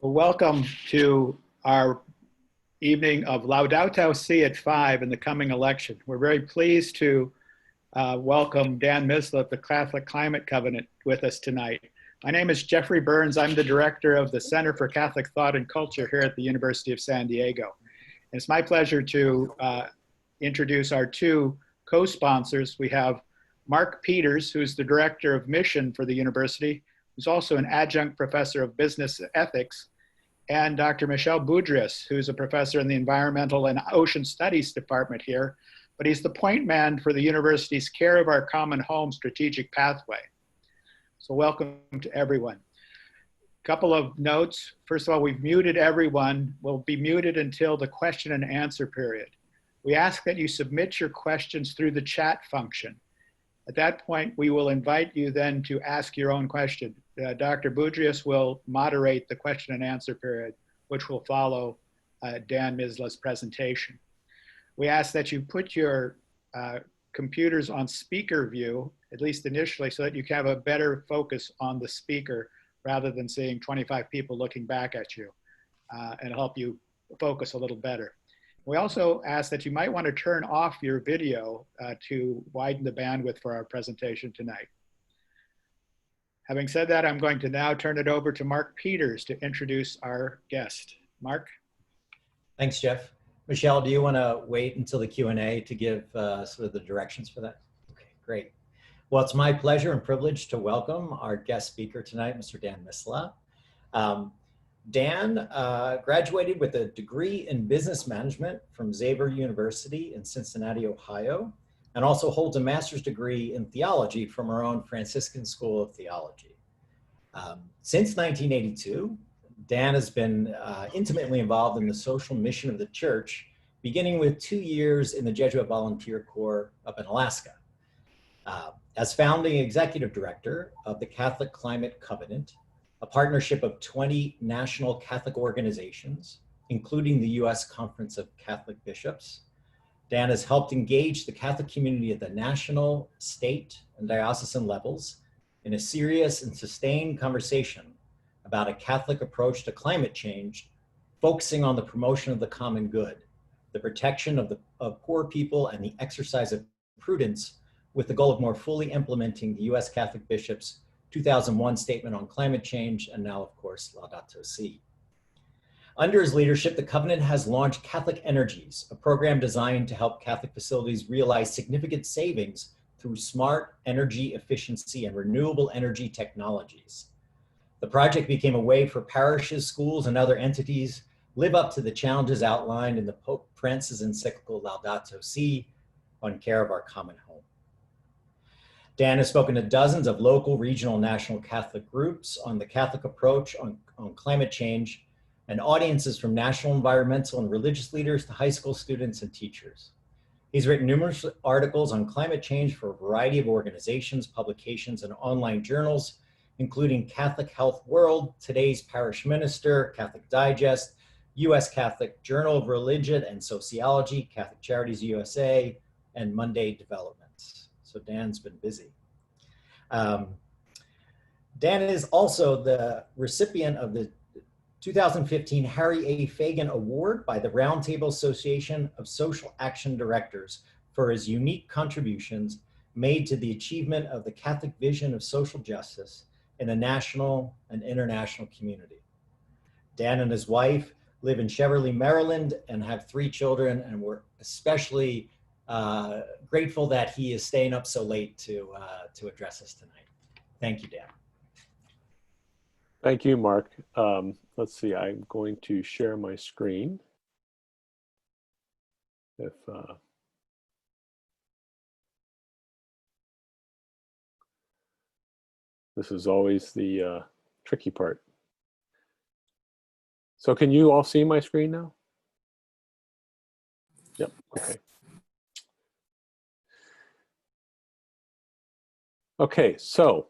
Well, welcome to our evening of Laudato Si at 5 in the coming election. We're very pleased to welcome Dan Misleh of the Catholic Climate Covenant with us tonight. My name is Jeffrey Burns. I'm the director of the Center for Catholic Thought and Culture here at the University of San Diego. And it's my pleasure to introduce our two co-sponsors. We have Mark Peters, who's the director of mission for the university, who's also an adjunct professor of business ethics, and Dr. Michel Boudrias, who's a professor in the Environmental and Ocean Studies Department here, but he's the point man for the university's Care of Our Common Home strategic pathway. So welcome to everyone. Couple of notes. First of all, we've muted everyone. We'll be muted until the question and answer period. We ask that you submit your questions through the chat function. At that point, we will invite you then to ask your own question. Dr. Boudrias will moderate the question and answer period, which will follow Dan Misleh's presentation. We ask that you put your computers on speaker view, at least initially, so that you can have a better focus on the speaker rather than seeing 25 people looking back at you, and help you focus a little better. We also ask that you might want to turn off your video to widen the bandwidth for our presentation tonight. Having said that, I'm going to now turn it over to Mark Peters to introduce our guest. Mark? Thanks, Jeff. Michelle, do you want to wait until the Q&A to give sort of the directions for that? Okay, great. Well, it's my pleasure and privilege to welcome our guest speaker tonight, Mr. Dan Misleh. Dan graduated with a degree in business management from Xavier University in Cincinnati, Ohio, and also holds a master's degree in theology from our own Franciscan School of Theology. Since 1982, Dan has been intimately involved in the social mission of the church, beginning with 2 years in the Jesuit Volunteer Corps up in Alaska. As founding executive director of the Catholic Climate Covenant, a partnership of 20 national Catholic organizations, including the U.S. Conference of Catholic Bishops, Dan has helped engage the Catholic community at the national, state, and diocesan levels in a serious and sustained conversation about a Catholic approach to climate change, focusing on the promotion of the common good, the protection of poor people, and the exercise of prudence, with the goal of more fully implementing the U.S. Catholic Bishops' 2001 Statement on Climate Change, and now, of course, Laudato Si. Under his leadership, the Covenant has launched Catholic Energies, a program designed to help Catholic facilities realize significant savings through smart energy efficiency and renewable energy technologies. The project became a way for parishes, schools, and other entities live up to the challenges outlined in the Pope Francis' encyclical Laudato Si on care of our common home. Dan has spoken to dozens of local, regional, national Catholic groups on the Catholic approach on climate change, and audiences from national environmental and religious leaders to high school students and teachers. He's written numerous articles on climate change for a variety of organizations, publications, and online journals, including Catholic Health World, Today's Parish Minister, Catholic Digest, U.S. Catholic Journal of Religion and Sociology, Catholic Charities USA, and Monday Developments. So Dan's been busy. Dan is also the recipient of the 2015 Harry A. Fagan Award by the Roundtable Association of Social Action Directors for his unique contributions made to the achievement of the Catholic vision of social justice in a national and international community. Dan and his wife live in Cheverly, Maryland, and have 3 children, and we're especially grateful that he is staying up so late to address us tonight. Thank you, Dan. Thank you, Mark. Let's see, I'm going to share my screen. This is always the tricky part. So can you all see my screen now? Yep, okay. Okay, so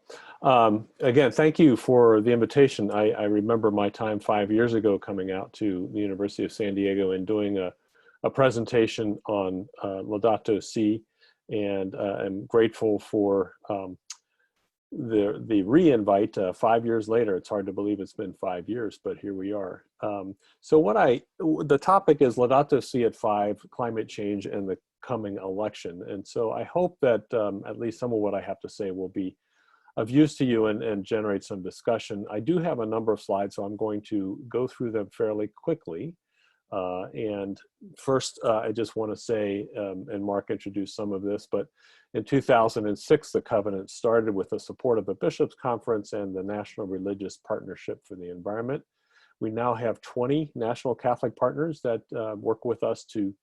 again, thank you for the invitation. I remember my time 5 years ago coming out to the University of San Diego and doing a presentation on Laudato Si, and I'm grateful for the re-invite 5 years later. It's hard to believe it's been 5 years, but here we are. So the topic is Laudato Si at 5, climate change and the coming election. And so I hope that at least some of what I have to say will be of use to you and generate some discussion. I do have a number of slides, so I'm going to go through them fairly quickly. And first, I just want to say, and Mark introduced some of this, but in 2006, the covenant started with the support of the Bishops' Conference and the National Religious Partnership for the Environment. We now have 20 National Catholic partners that work with us to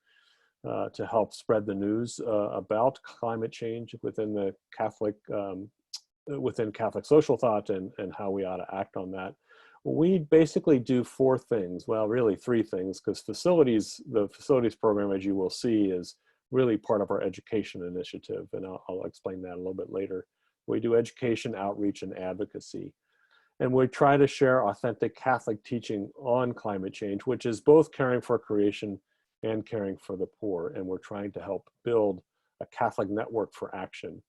help spread the news about climate change within the within Catholic social thought and how we ought to act on that. We basically do 4 things, well, really 3 things, because the facilities program, as you will see, is really part of our education initiative, and I'll explain that a little bit later. We do education, outreach, and advocacy. And we try to share authentic Catholic teaching on climate change, which is both caring for creation and caring for the poor. And we're trying to help build a Catholic network for action.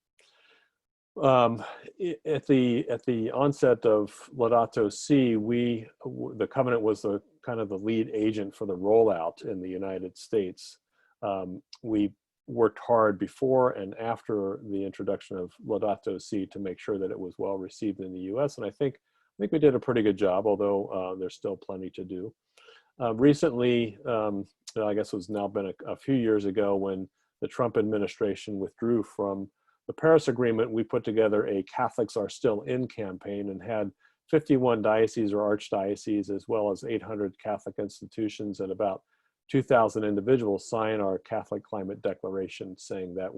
At the onset of Laudato Si, the covenant was the kind of the lead agent for the rollout in the United States. We worked hard before and after the introduction of Laudato Si to make sure that it was well received in the U.S. And I think we did a pretty good job, although there's still plenty to do. Recently, I guess it was now been a few years ago, when the Trump administration withdrew from the Paris Agreement, we put together a Catholics Are Still In campaign and had 51 dioceses or archdioceses, as well as 800 Catholic institutions and about 2,000 individuals sign our Catholic Climate Declaration, saying that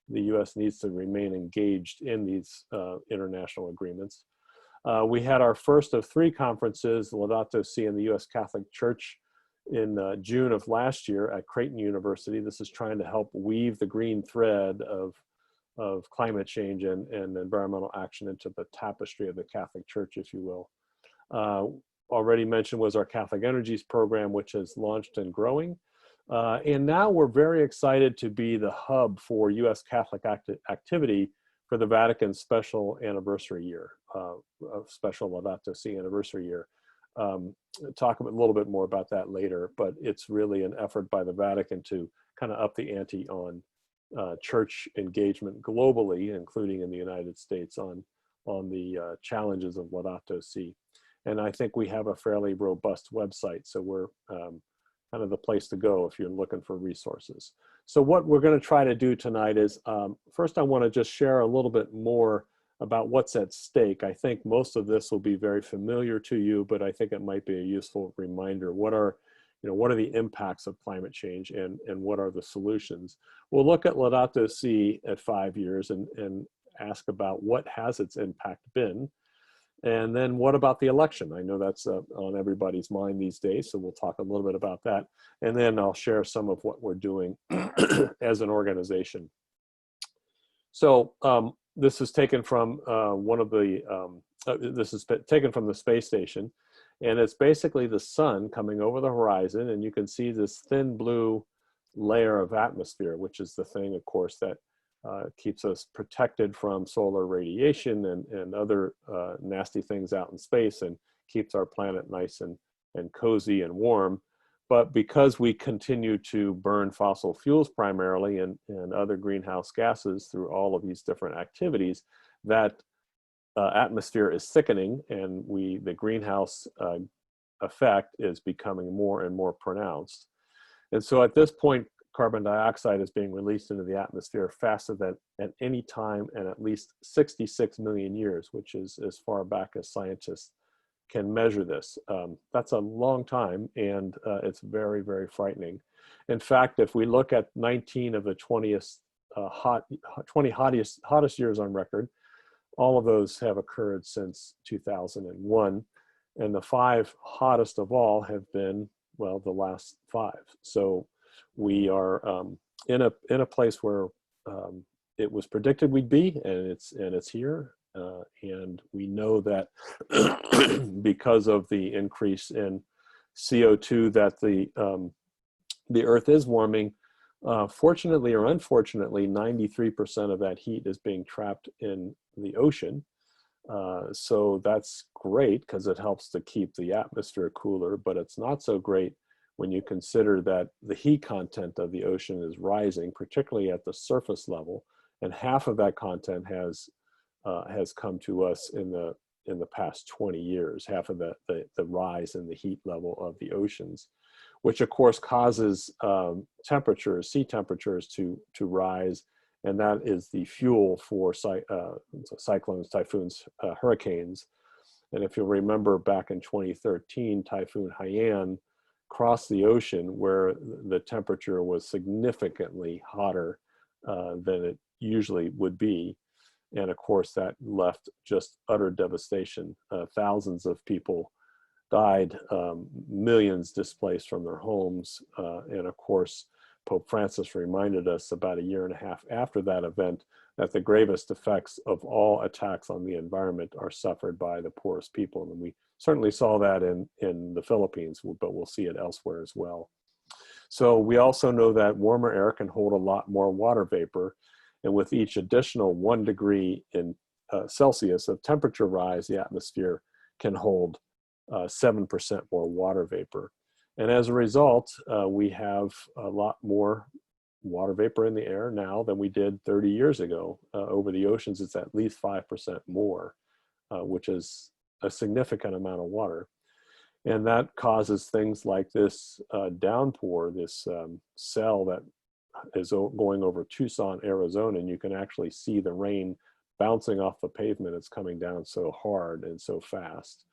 the U.S. needs to remain engaged in these international agreements. We had our first of 3 conferences, Laudato Si in the U.S. Catholic Church, in June of last year at Creighton University. This is trying to help weave the green thread of climate change and environmental action into the tapestry of the Catholic Church, if you will. Already mentioned was our Catholic Energies program, which has launched and growing. And now we're very excited to be the hub for U.S. Catholic activity for the Vatican's special anniversary year, special Laudato Si anniversary year. Talk a little bit more about that later, but it's really an effort by the Vatican to kind of up the ante on church engagement globally, including in the United States, on the challenges of Laudato Si. And I think we have a fairly robust website, so we're kind of the place to go if you're looking for resources. So what we're going to try to do tonight is, first I want to just share a little bit more about what's at stake. I think most of this will be very familiar to you, but I think it might be a useful reminder. What are the impacts of climate change and what are the solutions? We'll look at Laudato Si at 5 years and ask about what has its impact been. And then what about the election? I know that's on everybody's mind these days, so we'll talk a little bit about that. And then I'll share some of what we're doing as an organization. So this is taken from this is taken from the space station. And it's basically the sun coming over the horizon, and you can see this thin blue layer of atmosphere, which is the thing, of course, that keeps us protected from solar radiation and other nasty things out in space, and keeps our planet nice and cozy and warm. But because we continue to burn fossil fuels primarily and other greenhouse gases through all of these different activities, that atmosphere is thickening, and the greenhouse effect is becoming more and more pronounced. And so at this point, carbon dioxide is being released into the atmosphere faster than at any time in at least 66 million years, which is as far back as scientists can measure this. That's a long time, and it's very, very frightening. In fact, if we look at 19 of the 20 hottest years on record, all of those have occurred since 2001, and the 5 hottest of all have been, well, the last 5. So we are in a place where it was predicted we'd be, and it's here. And we know that because of the increase in CO2 that the Earth is warming. Fortunately or unfortunately, 93% of that heat is being trapped in the ocean. So that's great because it helps to keep the atmosphere cooler, but it's not so great when you consider that the heat content of the ocean is rising, particularly at the surface level, and half of that content has come to us in the past 20 years, half of the rise in the heat level of the oceans, which of course causes sea temperatures to rise. And that is the fuel for cyclones, typhoons, hurricanes. And if you'll remember back in 2013, Typhoon Haiyan crossed the ocean where the temperature was significantly hotter than it usually would be. And of course, that left just utter devastation. Thousands of people died, millions displaced from their homes. And of course, Pope Francis reminded us about a year and a half after that event that the gravest effects of all attacks on the environment are suffered by the poorest people. And we certainly saw that in the Philippines, but we'll see it elsewhere as well. So we also know that warmer air can hold a lot more water vapor. And with each additional 1 degree in Celsius of temperature rise, the atmosphere can hold 7% more water vapor. And as a result, we have a lot more water vapor in the air now than we did 30 years ago. Over the oceans, it's at least 5% more, which is a significant amount of water. And that causes things like this downpour, this cell that is going over Tucson, Arizona, and you can actually see the rain bouncing off the pavement. It's coming down so hard and so fast.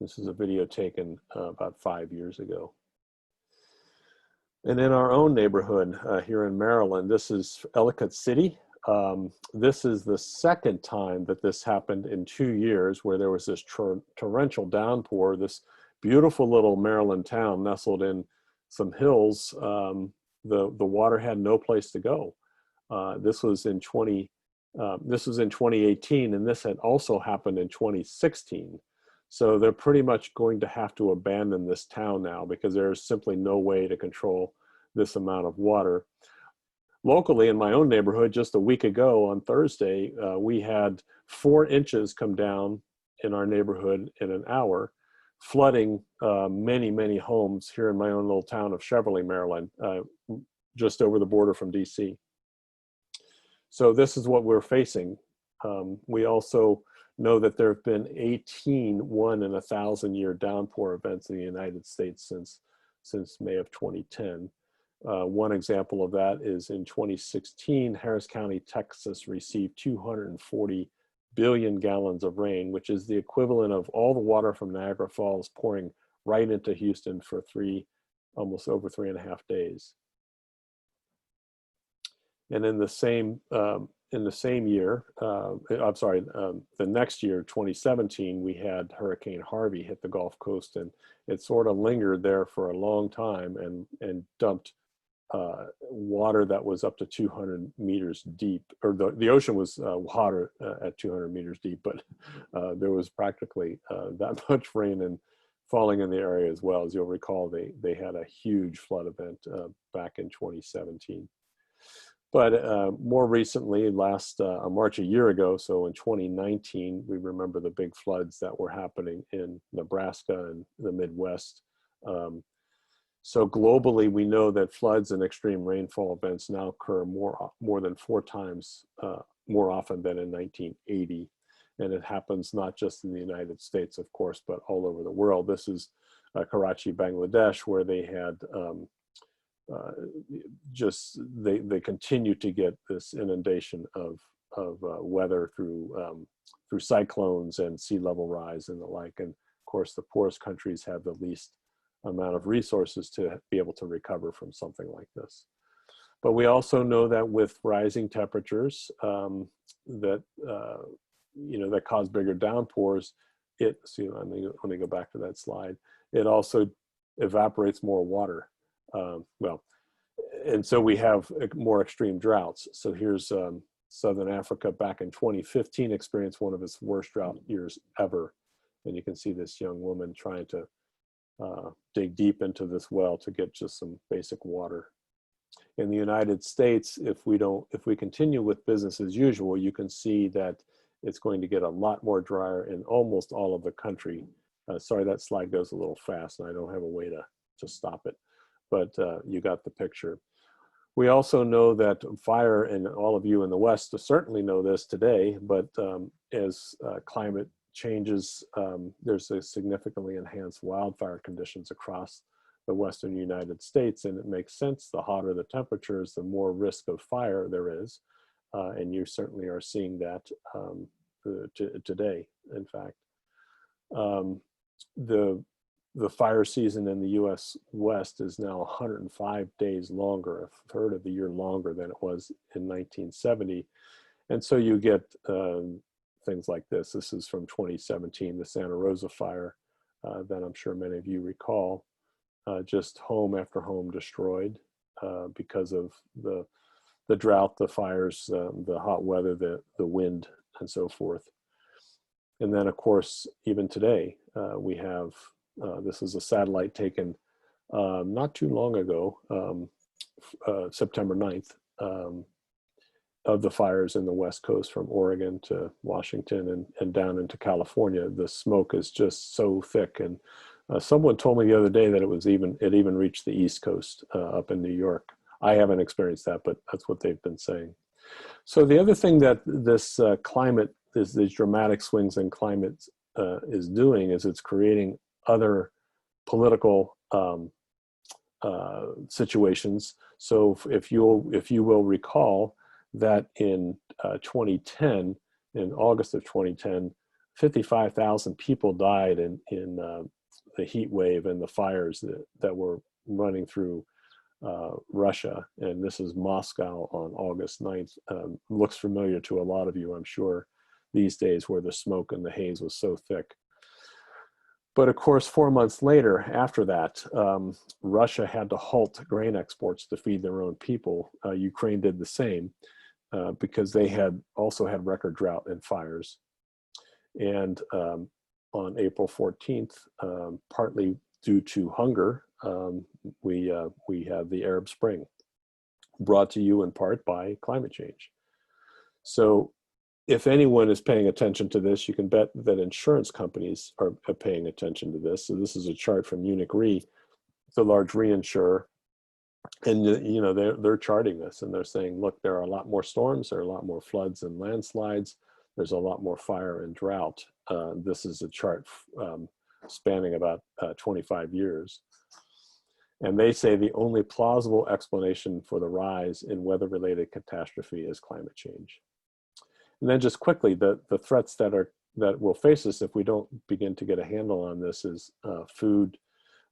This is a video taken about 5 years ago. And in our own neighborhood here in Maryland, this is Ellicott City. This is the second time that this happened in 2 years, where there was this torrential downpour. This beautiful little Maryland town nestled in some hills, the water had no place to go. This was in 2018, and this had also happened in 2016. So they're pretty much going to have to abandon this town now because there's simply no way to control this amount of water. Locally, in my own neighborhood, just a week ago on Thursday, we had 4 inches come down in our neighborhood in an hour, flooding many, many homes here in my own little town of Cheverly, Maryland, just over the border from DC. So this is what we're facing. We also know that there have been 18 1 in 1,000-year downpour events in the United States since May of 2010. One example of that is in 2016, Harris County, Texas received 240 billion gallons of rain, which is the equivalent of all the water from Niagara Falls pouring right into Houston for almost over 3.5 days. And in the same year, the next year, 2017, we had Hurricane Harvey hit the Gulf Coast, and it sort of lingered there for a long time and dumped water that was up to 200 meters deep, or the ocean was hotter at 200 meters deep, but there was practically that much rain and falling in the area as well. As you'll recall, they had a huge flood event back in 2017. But more recently, last March a year ago, so in 2019, we remember the big floods that were happening in Nebraska and the Midwest. So globally, we know that floods and extreme rainfall events now occur more than 4 times more often than in 1980. And it happens not just in the United States, of course, but all over the world. This is Karachi, Bangladesh, where they had they continue to get this inundation of weather through cyclones and sea level rise and the like. And of course, the poorest countries have the least amount of resources to be able to recover from something like this. But we also know that with rising temperatures that cause bigger downpours, let me go back to that slide. It also evaporates more water. And so we have more extreme droughts. So here's Southern Africa back in 2015 experienced one of its worst drought years ever. And you can see this young woman trying to dig deep into this well to get just some basic water. In the United States, if we continue with business as usual, you can see that it's going to get a lot more drier in almost all of the country. Sorry, that slide goes a little fast and I don't have a way to stop it, but you got the picture. We also know that fire, and all of you in the West certainly know this today, but as climate changes, there's a significantly enhanced wildfire conditions across the Western United States, and it makes sense. The hotter the temperatures, the more risk of fire there is, and you certainly are seeing that today, in fact. The fire season in the U.S. West is now 105 days longer, a third of the year longer than it was in 1970. And so you get things like this. This is from 2017, the Santa Rosa fire that I'm sure many of you recall. Just home after home destroyed because of the drought, the fires, the hot weather, the wind, and so forth. And then, of course, even today, we have, this is a satellite taken not too long ago, September 9th, of the fires in the West Coast from Oregon to Washington and down into California. The smoke is just so thick. And someone told me the other day that it even reached the East Coast up in New York. I haven't experienced that, but that's what they've been saying. So the other thing that this climate, these dramatic swings in climate is doing is it's creating other political situations. So if you will recall that in 2010, in August of 2010, 55,000 people died in the heat wave and the fires that were running through Russia. And this is Moscow on August 9th. Looks familiar to a lot of you, I'm sure, these days, where the smoke and the haze was so thick. But of course, 4 months later, after that, Russia had to halt grain exports to feed their own people. Ukraine did the same because they had also had record drought and fires. And on April 14th, partly due to hunger, we have the Arab Spring, brought to you in part by climate change. So if anyone is paying attention to this, you can bet that insurance companies are paying attention to this. So this is a chart from Munich Re, the large reinsurer, and you know they're charting this, and they're saying, look, there are a lot more storms, there are a lot more floods and landslides, there's a lot more fire and drought. This is a chart spanning about 25 years. And they say the only plausible explanation for the rise in weather-related catastrophe is climate change. And then just quickly, the threats that will face us if we don't begin to get a handle on this is food.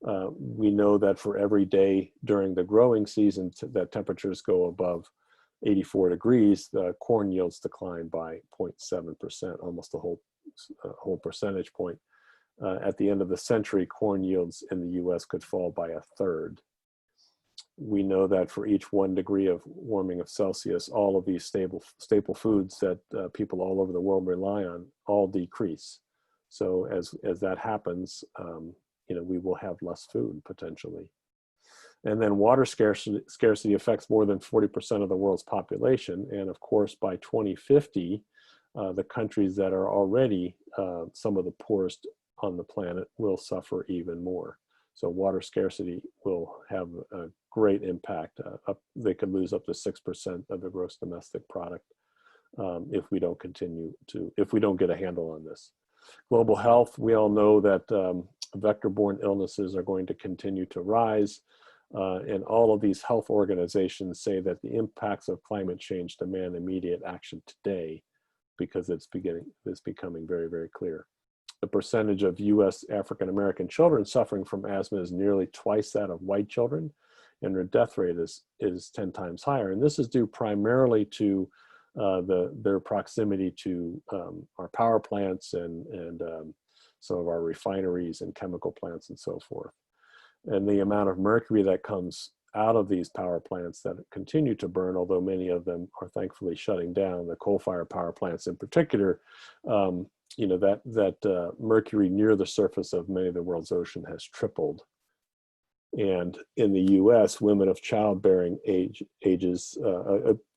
We know that for every day during the growing season that temperatures go above 84 degrees, the corn yields decline by 0.7%, almost a whole percentage point. At the end of the century, corn yields in the US could fall by a third. We know that for each 1 degree of warming of Celsius, all of these staple foods that people all over the world rely on all decrease. So as that happens, you know, we will have less food potentially. And then water scarcity affects more than 40% of the world's population. And of course, by 2050, the countries that are already some of the poorest on the planet will suffer even more. So water scarcity will have a great impact. They could lose up to 6% of the gross domestic product if we don't if we don't get a handle on this. Global health, we all know that vector-borne illnesses are going to continue to rise. And all of these health organizations say that the impacts of climate change demand immediate action today because it's becoming very, very clear. The percentage of US African-American children suffering from asthma is nearly twice that of white children, and their death rate is 10 times higher. And this is due primarily to their proximity to our power plants and some of our refineries and chemical plants and so forth. And the amount of mercury that comes out of these power plants that continue to burn, although many of them are thankfully shutting down, the coal-fired power plants in particular, you know, that mercury near the surface of many of the world's ocean has tripled. And in the US, women of childbearing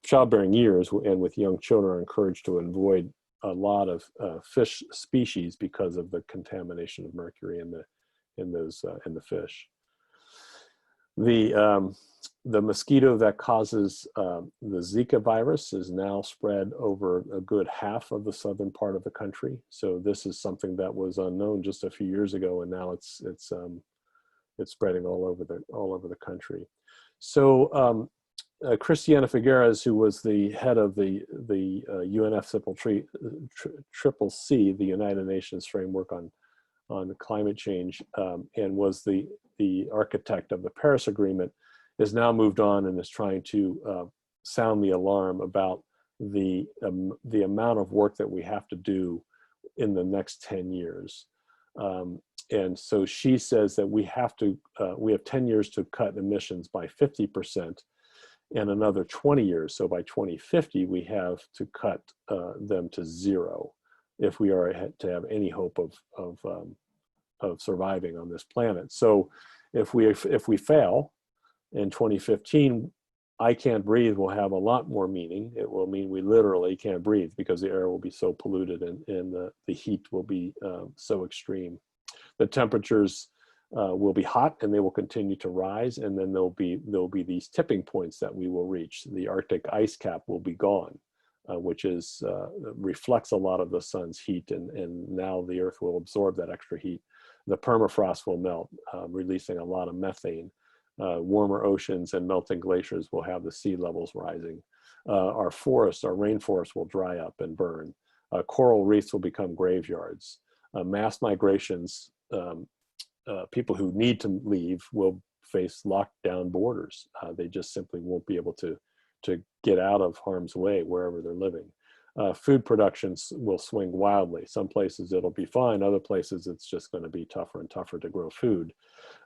childbearing years and with young children are encouraged to avoid a lot of fish species because of the contamination of mercury in the fish. The mosquito that causes the Zika virus is now spread over a good half of the southern part of the country. So this is something that was unknown just a few years ago, and now it's spreading all over the country. So Christiana Figueres, who was the head of the UNFCCC, the United Nations Framework on Climate Change, and was the architect of the Paris Agreement, is now moved on and is trying to sound the alarm about the amount of work that we have to do in the next 10 years. And so she says that we have 10 years to cut emissions by 50% and another 20 years. So by 2050, we have to cut them to zero if we are to have any hope of surviving on this planet. So if we fail in 2015, I can't breathe will have a lot more meaning. It will mean we literally can't breathe because the air will be so polluted and the heat will be so extreme. The temperatures will be hot and they will continue to rise, and then there'll be these tipping points that we will reach. The Arctic ice cap will be gone, which reflects a lot of the sun's heat, and now the Earth will absorb that extra heat. The permafrost will melt, releasing a lot of methane. Warmer oceans and melting glaciers will have the sea levels rising. Our rainforests will dry up and burn. Coral reefs will become graveyards. Mass migrations, people who need to leave will face locked down borders. They just simply won't be able to get out of harm's way wherever they're living. Food productions will swing wildly. Some places it'll be fine, other places it's just going to be tougher and tougher to grow food.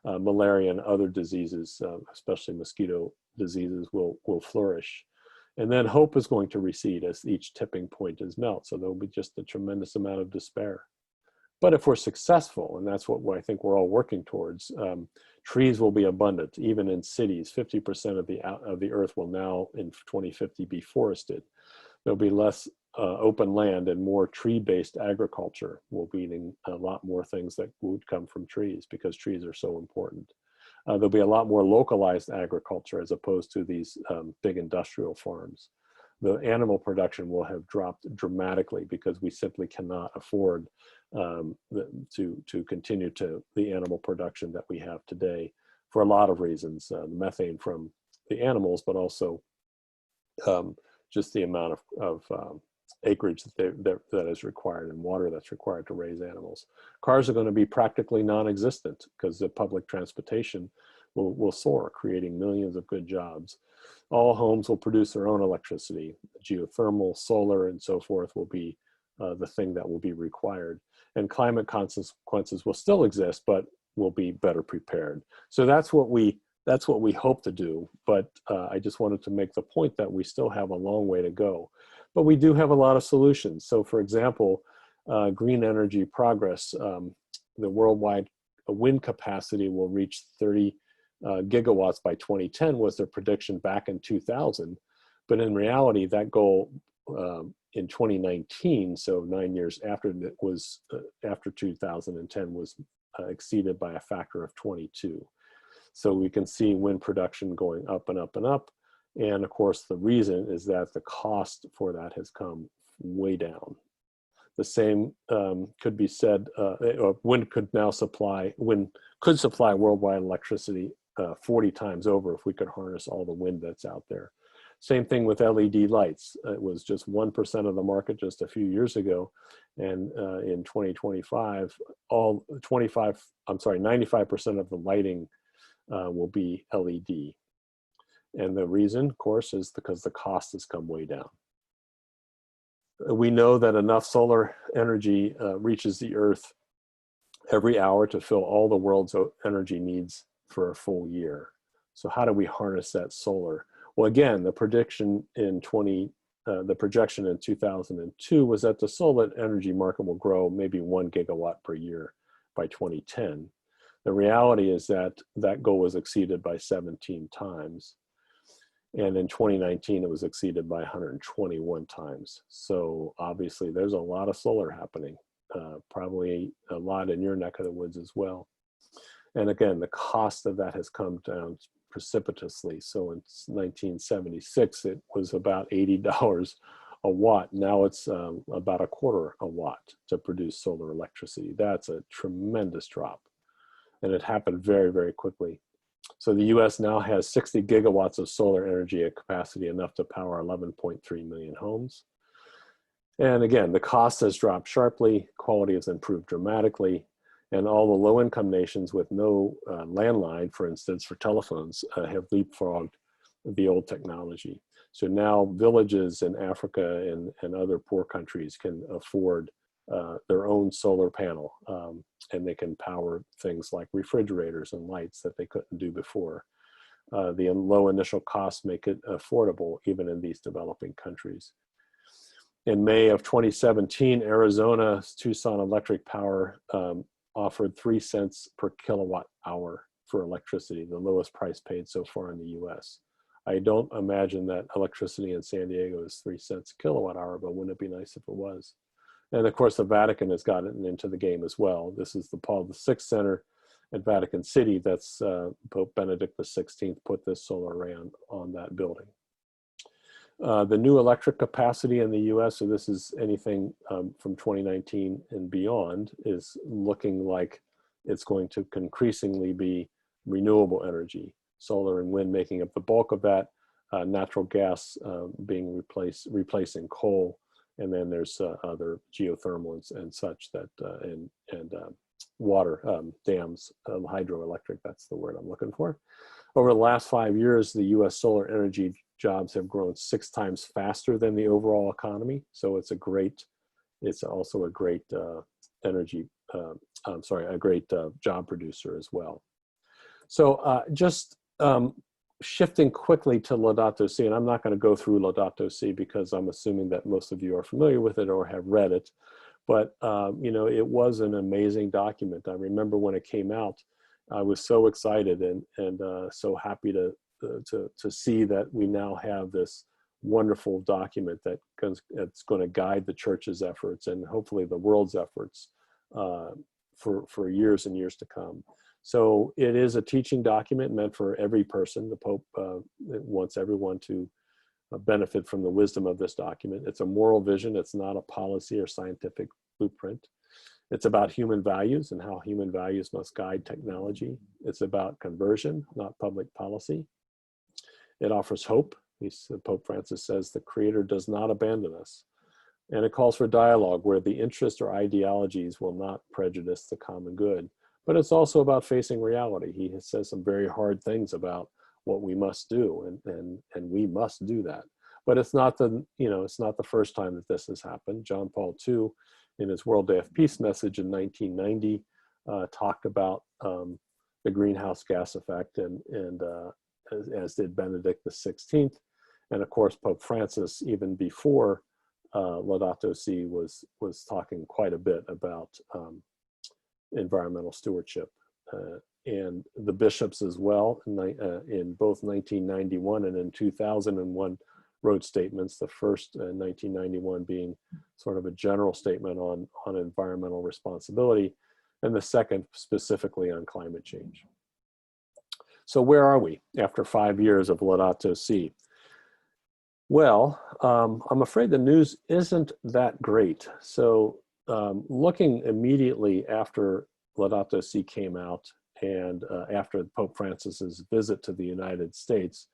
Malaria and other diseases, especially mosquito diseases, will flourish. And then hope is going to recede as each tipping point is melt. So there'll be just a tremendous amount of despair. But if we're successful, and that's what I think we're all working towards, trees will be abundant, even in cities. 50% of the earth will now, in 2050, be forested. There'll be less open land and more tree-based agriculture. We'll be eating a lot more things that would come from trees because trees are so important. There'll be a lot more localized agriculture as opposed to these big industrial farms. The animal production will have dropped dramatically because we simply cannot afford to continue the animal production that we have today for a lot of reasons. The methane from the animals, but also just the amount of acreage that is required and water that's required to raise animals. Cars are going to be practically non-existent because the public transportation will soar, creating millions of good jobs. All homes will produce their own electricity. Geothermal, solar, and so forth will be the thing that will be required. And climate consequences will still exist, but will be better prepared. So that's what we hope to do. But I just wanted to make the point that we still have a long way to go. But we do have a lot of solutions. So for example, green energy progress, the worldwide wind capacity will reach 30 gigawatts by 2010 was their prediction back in 2000. But in reality, that goal in 2019, so 9 years after it was, after 2010 was exceeded by a factor of 22. So we can see wind production going up and up and up. And of course, the reason is that the cost for that has come way down. The same could be said, wind could supply worldwide electricity 40 times over if we could harness all the wind that's out there. Same thing with LED lights. It was just 1% of the market just a few years ago. And in 2025, 95% of the lighting will be LED. And the reason, of course, is because the cost has come way down. We know that enough solar energy reaches the Earth every hour to fill all the world's energy needs for a full year. So how do we harness that solar? Well, again, the projection in 2002 was that the solar energy market will grow maybe 1 gigawatt per year by 2010. The reality is that that goal was exceeded by 17 times. And in 2019, it was exceeded by 121 times. So obviously there's a lot of solar happening, probably a lot in your neck of the woods as well. And again, the cost of that has come down precipitously. So in 1976, it was about $80 a watt. Now it's about a quarter a watt to produce solar electricity. That's a tremendous drop. And it happened very, very quickly. So the US now has 60 gigawatts of solar energy at capacity, enough to power 11.3 million homes. And again, the cost has dropped sharply, quality has improved dramatically, and all the low-income nations with no landline, for instance, for telephones, have leapfrogged the old technology. So now villages in Africa and other poor countries can afford their own solar panel, and they can power things like refrigerators and lights that they couldn't do before. The low initial costs make it affordable even in these developing countries. In May of 2017, Arizona's Tucson Electric Power offered 3 cents per kilowatt hour for electricity, the lowest price paid so far in the US. I don't imagine that electricity in San Diego is 3 cents a kilowatt hour, but wouldn't it be nice if it was? And of course, the Vatican has gotten into the game as well. This is the Paul VI Center at Vatican City. That's Pope Benedict XVI put this solar array on that building. The new electric capacity in the US, so this is anything from 2019 and beyond, is looking like it's going to increasingly be renewable energy, solar and wind making up the bulk of that, natural gas being replacing coal. And then there's other geothermal and such that, and water dams, hydroelectric, that's the word I'm looking for. Over the last 5 years, the US solar energy jobs have grown 6 times faster than the overall economy. So it's also a great job producer as well. So just shifting quickly to Laudato Si', and I'm not going to go through Laudato Si' because I'm assuming that most of you are familiar with it or have read it, but you know, it was an amazing document. I remember when it came out, I was so excited and so happy to see that we now have this wonderful document that's going to guide the church's efforts and hopefully the world's efforts for years and years to come. So it is a teaching document meant for every person. The Pope wants everyone to benefit from the wisdom of this document. It's a moral vision. It's not a policy or scientific blueprint. It's about human values and how human values must guide technology. It's about conversion, not public policy. It offers hope. Pope Francis says the Creator does not abandon us. And it calls for dialogue where the interests or ideologies will not prejudice the common good. But it's also about facing reality. He says some very hard things about what we must do, and we must do that. But it's not it's not the first time that this has happened. John Paul II, in his World Day of Peace message in 1990, talked about the greenhouse gas effect, and as did Benedict XVI. And of course, Pope Francis, even before Laudato Si', was talking quite a bit about environmental stewardship. And the bishops as well, in both 1991 and in 2001, wrote statements, the first in 1991 being sort of a general statement on environmental responsibility, and the second specifically on climate change. So where are we after 5 years of Laudato Si'? Well, I'm afraid the news isn't that great. So looking immediately after Laudato Si' came out and after Pope Francis's visit to the United States,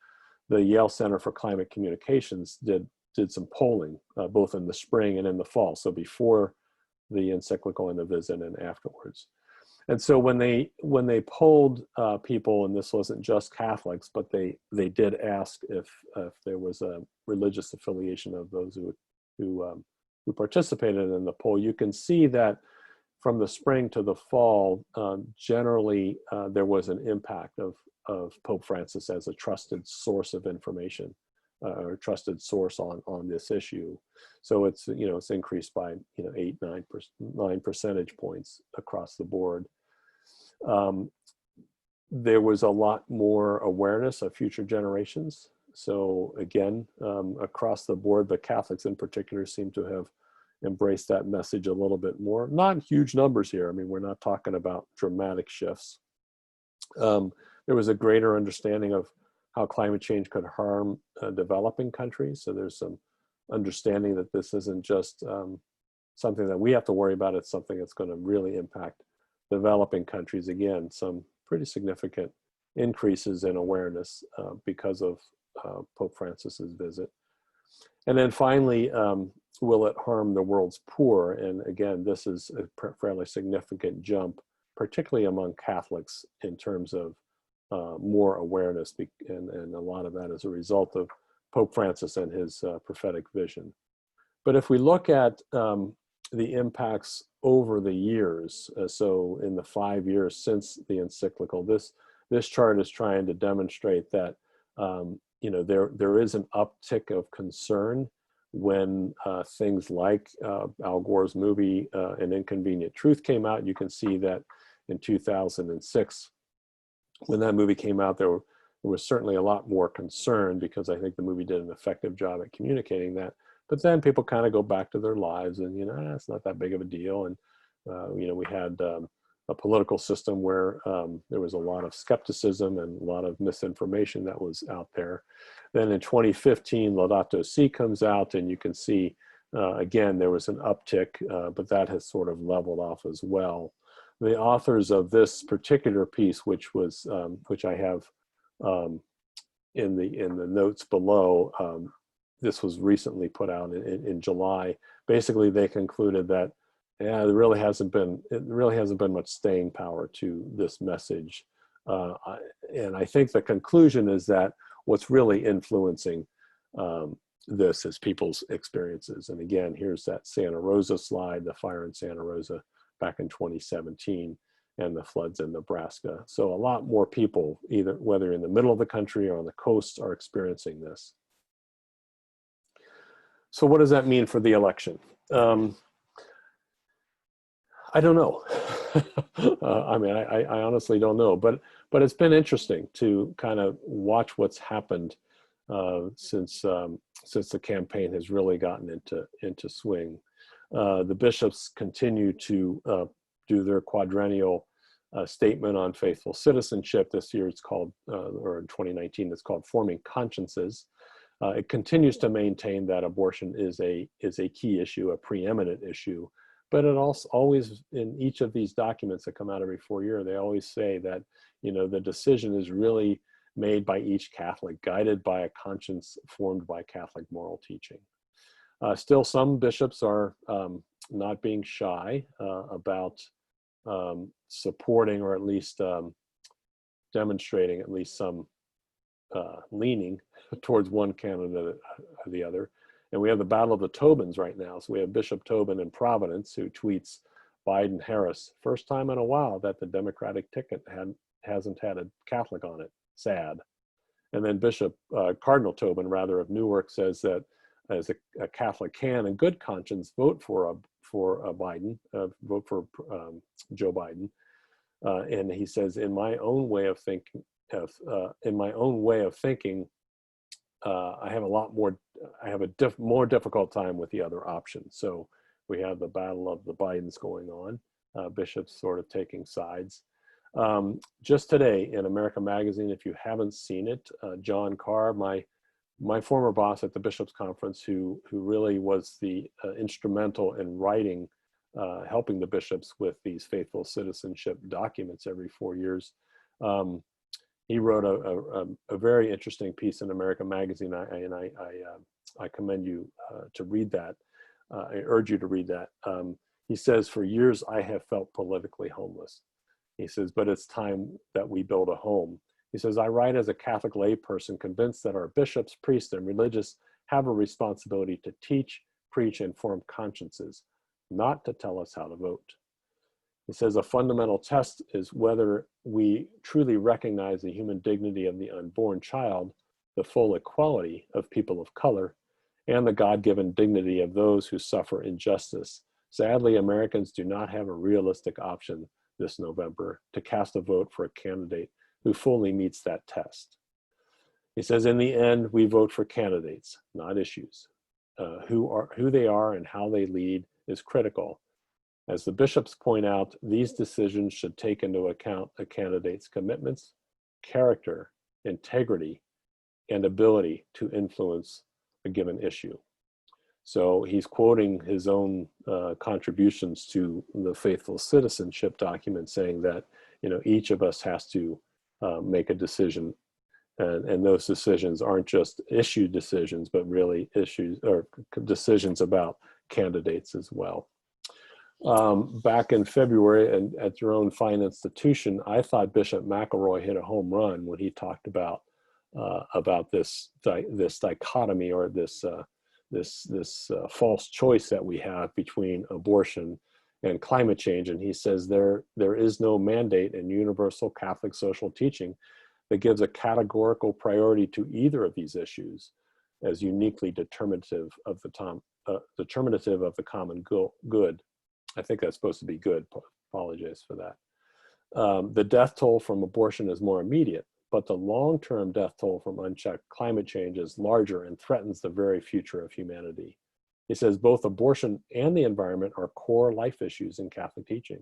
the Yale Center for Climate Communications did some polling, both in the spring and in the fall. So before the encyclical and the visit and afterwards. And so when they polled people, and this wasn't just Catholics, but they did ask if there was a religious affiliation of those who participated in the poll, you can see that from the spring to the fall, generally there was an impact of Pope Francis as a trusted source of information, or trusted source on this issue. So it's it's increased by 9 percentage points across the board. There was a lot more awareness of future generations. So again, across the board, the Catholics in particular seem to have embraced that message a little bit more. Not huge numbers here. I mean, we're not talking about dramatic shifts. There was a greater understanding of how climate change could harm developing countries. So there's some understanding that this isn't just something that we have to worry about. It's something that's going to really impact developing countries. Again, some pretty significant increases in awareness because of Pope Francis's visit. And then finally, will it harm the world's poor? And again, this is a fairly significant jump, particularly among Catholics, in terms of more awareness, and a lot of that is a result of Pope Francis and his prophetic vision. But if we look at the impacts over the years, so in the 5 years since the encyclical, this chart is trying to demonstrate that there is an uptick of concern when things like Al Gore's movie An Inconvenient Truth came out. You can see that in 2006, when that movie came out, there was certainly a lot more concern, because I think the movie did an effective job at communicating that. But then people kind of go back to their lives, and it's not that big of a deal. And we had a political system where there was a lot of skepticism and a lot of misinformation that was out there. Then in 2015, Laudato Si comes out, and you can see, again, there was an uptick, but that has sort of leveled off as well. The authors of this particular piece, which I have in the notes below, this was recently put out in July. Basically, they concluded that there really hasn't been much staying power to this message, and I think the conclusion is that what's really influencing this is people's experiences. And again, here's that Santa Rosa slide, the fire in Santa Rosa back in 2017, and the floods in Nebraska. So a lot more people, whether in the middle of the country or on the coast, are experiencing this. So what does that mean for the election? I don't know. I mean, I honestly don't know, but it's been interesting to kind of watch what's happened since the campaign has really gotten into swing. The bishops continue to do their quadrennial statement on faithful citizenship. This year it's called, or in 2019, it's called Forming Consciences. It continues to maintain that abortion is a key issue, a preeminent issue. But it also always, in each of these documents that come out every 4 years, they always say that, the decision is really made by each Catholic, guided by a conscience formed by Catholic moral teaching. Still, some bishops are not being shy about supporting, or at least demonstrating at least some leaning towards one candidate or the other. And we have the battle of the Tobins right now. So we have Bishop Tobin in Providence, who tweets Biden-Harris, first time in a while that the Democratic ticket hasn't had a Catholic on it. Sad. And then Cardinal Tobin, rather, of Newark, says that as a Catholic can, in good conscience, vote for Biden, vote for Joe Biden. And he says, in my own way of thinking, I have a more difficult time with the other options. So we have the battle of the Bidens going on, bishops sort of taking sides. Just today in America Magazine, if you haven't seen it, John Carr, my former boss at the Bishops' Conference, who really was the instrumental in writing, helping the bishops with these faithful citizenship documents every 4 years. He wrote a very interesting piece in America Magazine, and I commend you to read that. I urge you to read that. He says, for years I have felt politically homeless. He says, but it's time that we build a home. He says, I write as a Catholic layperson, convinced that our bishops, priests, and religious have a responsibility to teach, preach, and form consciences, not to tell us how to vote. He says, a fundamental test is whether we truly recognize the human dignity of the unborn child, the full equality of people of color, and the God-given dignity of those who suffer injustice. Sadly, Americans do not have a realistic option this November to cast a vote for a candidate who fully meets that test. He says, in the end, we vote for candidates, not issues. Who they are and how they lead is critical. As the bishops point out, these decisions should take into account a candidate's commitments, character, integrity, and ability to influence a given issue. So he's quoting his own contributions to the faithful citizenship document, saying that, you know, each of us has to make a decision, and those decisions aren't just issue decisions, but really issues or decisions about candidates as well. Back in February, and at your own fine institution, I thought Bishop McElroy hit a home run when he talked about this dichotomy, or this false choice that we have between abortion and climate change. And he says there is no mandate in universal Catholic social teaching that gives a categorical priority to either of these issues as uniquely determinative of the common good. I think that's supposed to be good. Apologize for that. The death toll from abortion is more immediate, but the long-term death toll from unchecked climate change is larger and threatens the very future of humanity. He says both abortion and the environment are core life issues in Catholic teaching.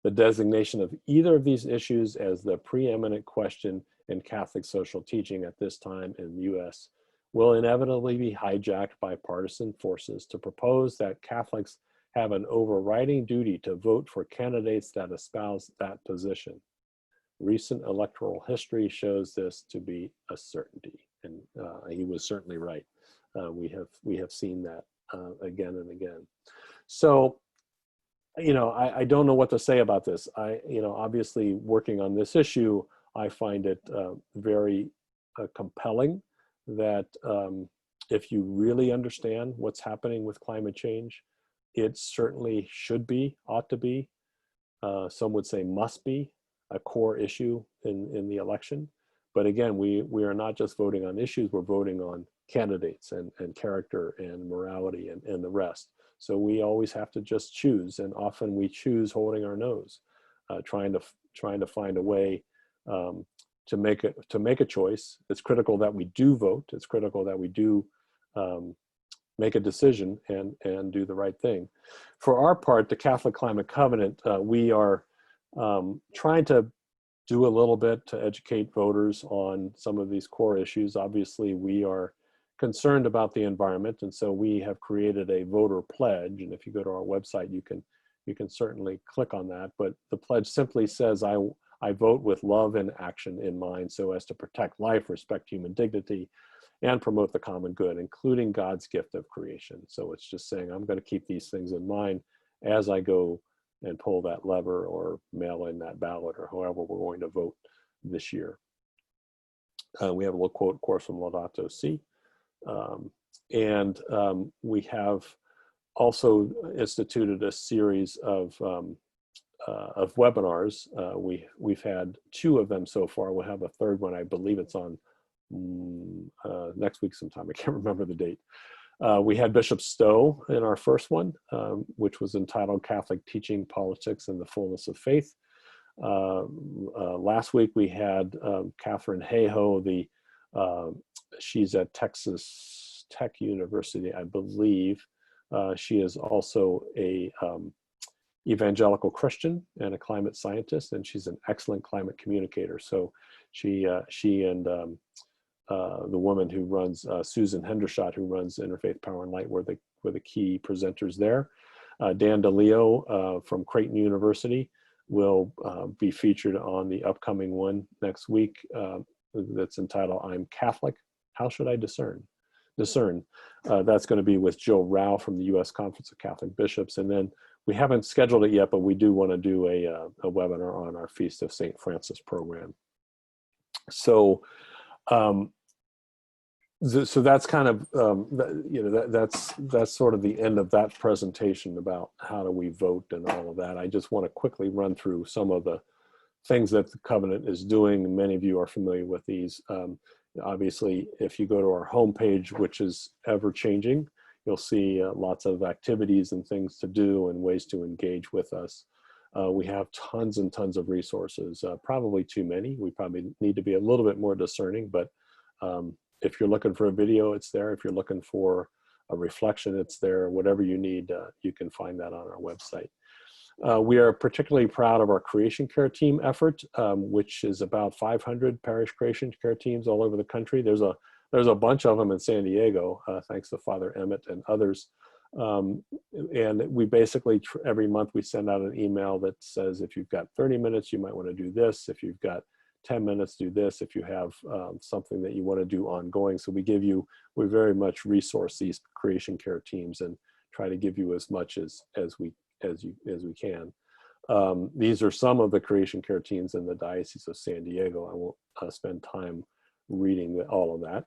The designation of either of these issues as the preeminent question in Catholic social teaching at this time in the US will inevitably be hijacked by partisan forces to propose that Catholics have an overriding duty to vote for candidates that espouse that position. Recent electoral history shows this to be a certainty, and he was certainly right. We have seen that again and again. So, you know, I don't know what to say about this. Obviously working on this issue, I find it very compelling that if you really understand what's happening with climate change, it certainly should be, ought to be, some would say must be, a core issue in the election. But again, we are not just voting on issues, we're voting on candidates and character and morality and the rest. So we always have to just choose, and often we choose holding our nose, trying to find a way to make a choice. It's critical that we do vote. It's critical that we do make a decision and do the right thing. For our part, the Catholic Climate Covenant, we are trying to do a little bit to educate voters on some of these core issues. Obviously, we are concerned about the environment, and so we have created a voter pledge. And if you go to our website, you can certainly click on that. But the pledge simply says, I vote with love and action in mind, so as to protect life, respect human dignity, and promote the common good, including God's gift of creation. So it's just saying, I'm going to keep these things in mind as I go and pull that lever or mail in that ballot or however we're going to vote this year. We have a little quote, of course, from Laudato Si. We have also instituted a series of webinars. We've had 2 of them so far. We'll have a third one. I believe it's on next week sometime. I can't remember the date. We had Bishop Stowe in our first one, which was entitled Catholic Teaching, Politics, and the Fullness of Faith. Last week we had Catherine Hayhoe, she's at Texas Tech University, I believe. She is also a evangelical Christian and a climate scientist, and she's an excellent climate communicator. So she and the woman who runs, Susan Hendershot, who runs Interfaith Power and Light, were the key presenters there. Dan DeLeo from Creighton University will be featured on the upcoming one next week that's entitled I'm Catholic, How Should I Discern? That's going to be with Joe Rao from the U.S. Conference of Catholic Bishops. And then we haven't scheduled it yet, but we do want to do a webinar on our Feast of St. Francis program. So so that's kind of, that's sort of the end of that presentation about how do we vote and all of that. I just want to quickly run through some of the things that the covenant is doing. Many of you are familiar with these. Obviously, if you go to our homepage, which is ever changing, you'll see lots of activities and things to do and ways to engage with us. We have tons and tons of resources, probably too many. We probably need to be a little bit more discerning, but if you're looking for a video, it's there. If you're looking for a reflection, it's there. Whatever you need, you can find that on our website. We are particularly proud of our creation care team effort, which is about 500 parish creation care teams all over the country. There's a bunch of them in San Diego, thanks to Father Emmett and others. And we basically, every month we send out an email that says, if you've got 30 minutes, you might want to do this. If you've got 10 minutes, do this. If you have something that you want to do ongoing. So we very much resource these creation care teams and try to give you as much as we can. These are some of the creation care teams in the Diocese of San Diego. I won't spend time reading all of that.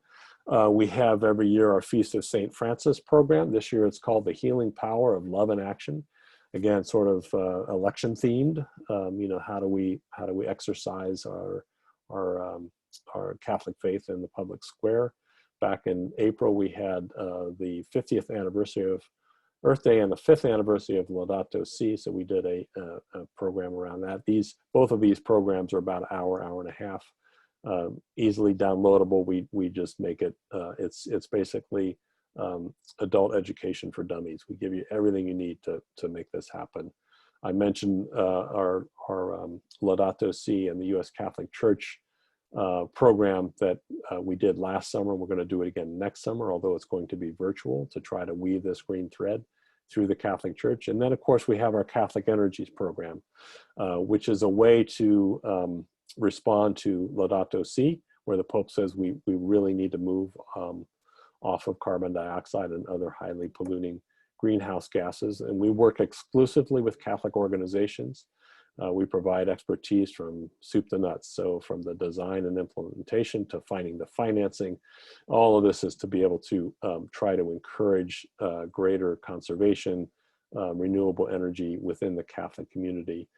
We have every year our Feast of St. Francis program. This year it's called The Healing Power of Love and Action. Again, sort of election themed. How do we exercise our Catholic faith in the public square? Back in April, we had the 50th anniversary of Earth Day and the 5th anniversary of Laudato Si, so we did a program around that. Both of these programs are about an hour and a half, easily downloadable. We just make it, it's basically adult education for dummies. We give you everything you need to make this happen. I mentioned our Laudato Si and the U.S. Catholic Church program that we did last summer. We're going to do it again next summer, although it's going to be virtual, to try to weave this green thread through the Catholic Church. And then, of course, we have our Catholic Energies program, which is a way to respond to Laudato Si, where the Pope says we really need to move off of carbon dioxide and other highly polluting greenhouse gases. And we work exclusively with Catholic organizations. We provide expertise from soup to nuts. So from the design and implementation to finding the financing, all of this is to be able to try to encourage greater conservation, renewable energy within the Catholic community.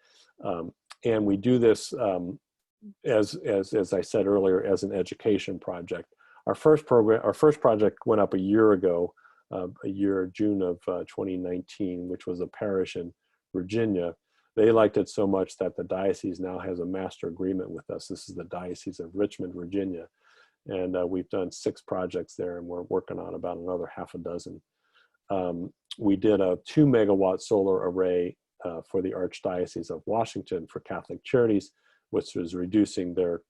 And we do this, as I said earlier, as an education project. Our first project went up a year ago, June of 2019, which was a parish in Virginia. They liked it so much that the diocese now has a master agreement with us. This is the Diocese of Richmond, Virginia. And we've done 6 projects there, and we're working on about another half a dozen. We did a 2 megawatt solar array for the Archdiocese of Washington for Catholic Charities, which was reducing their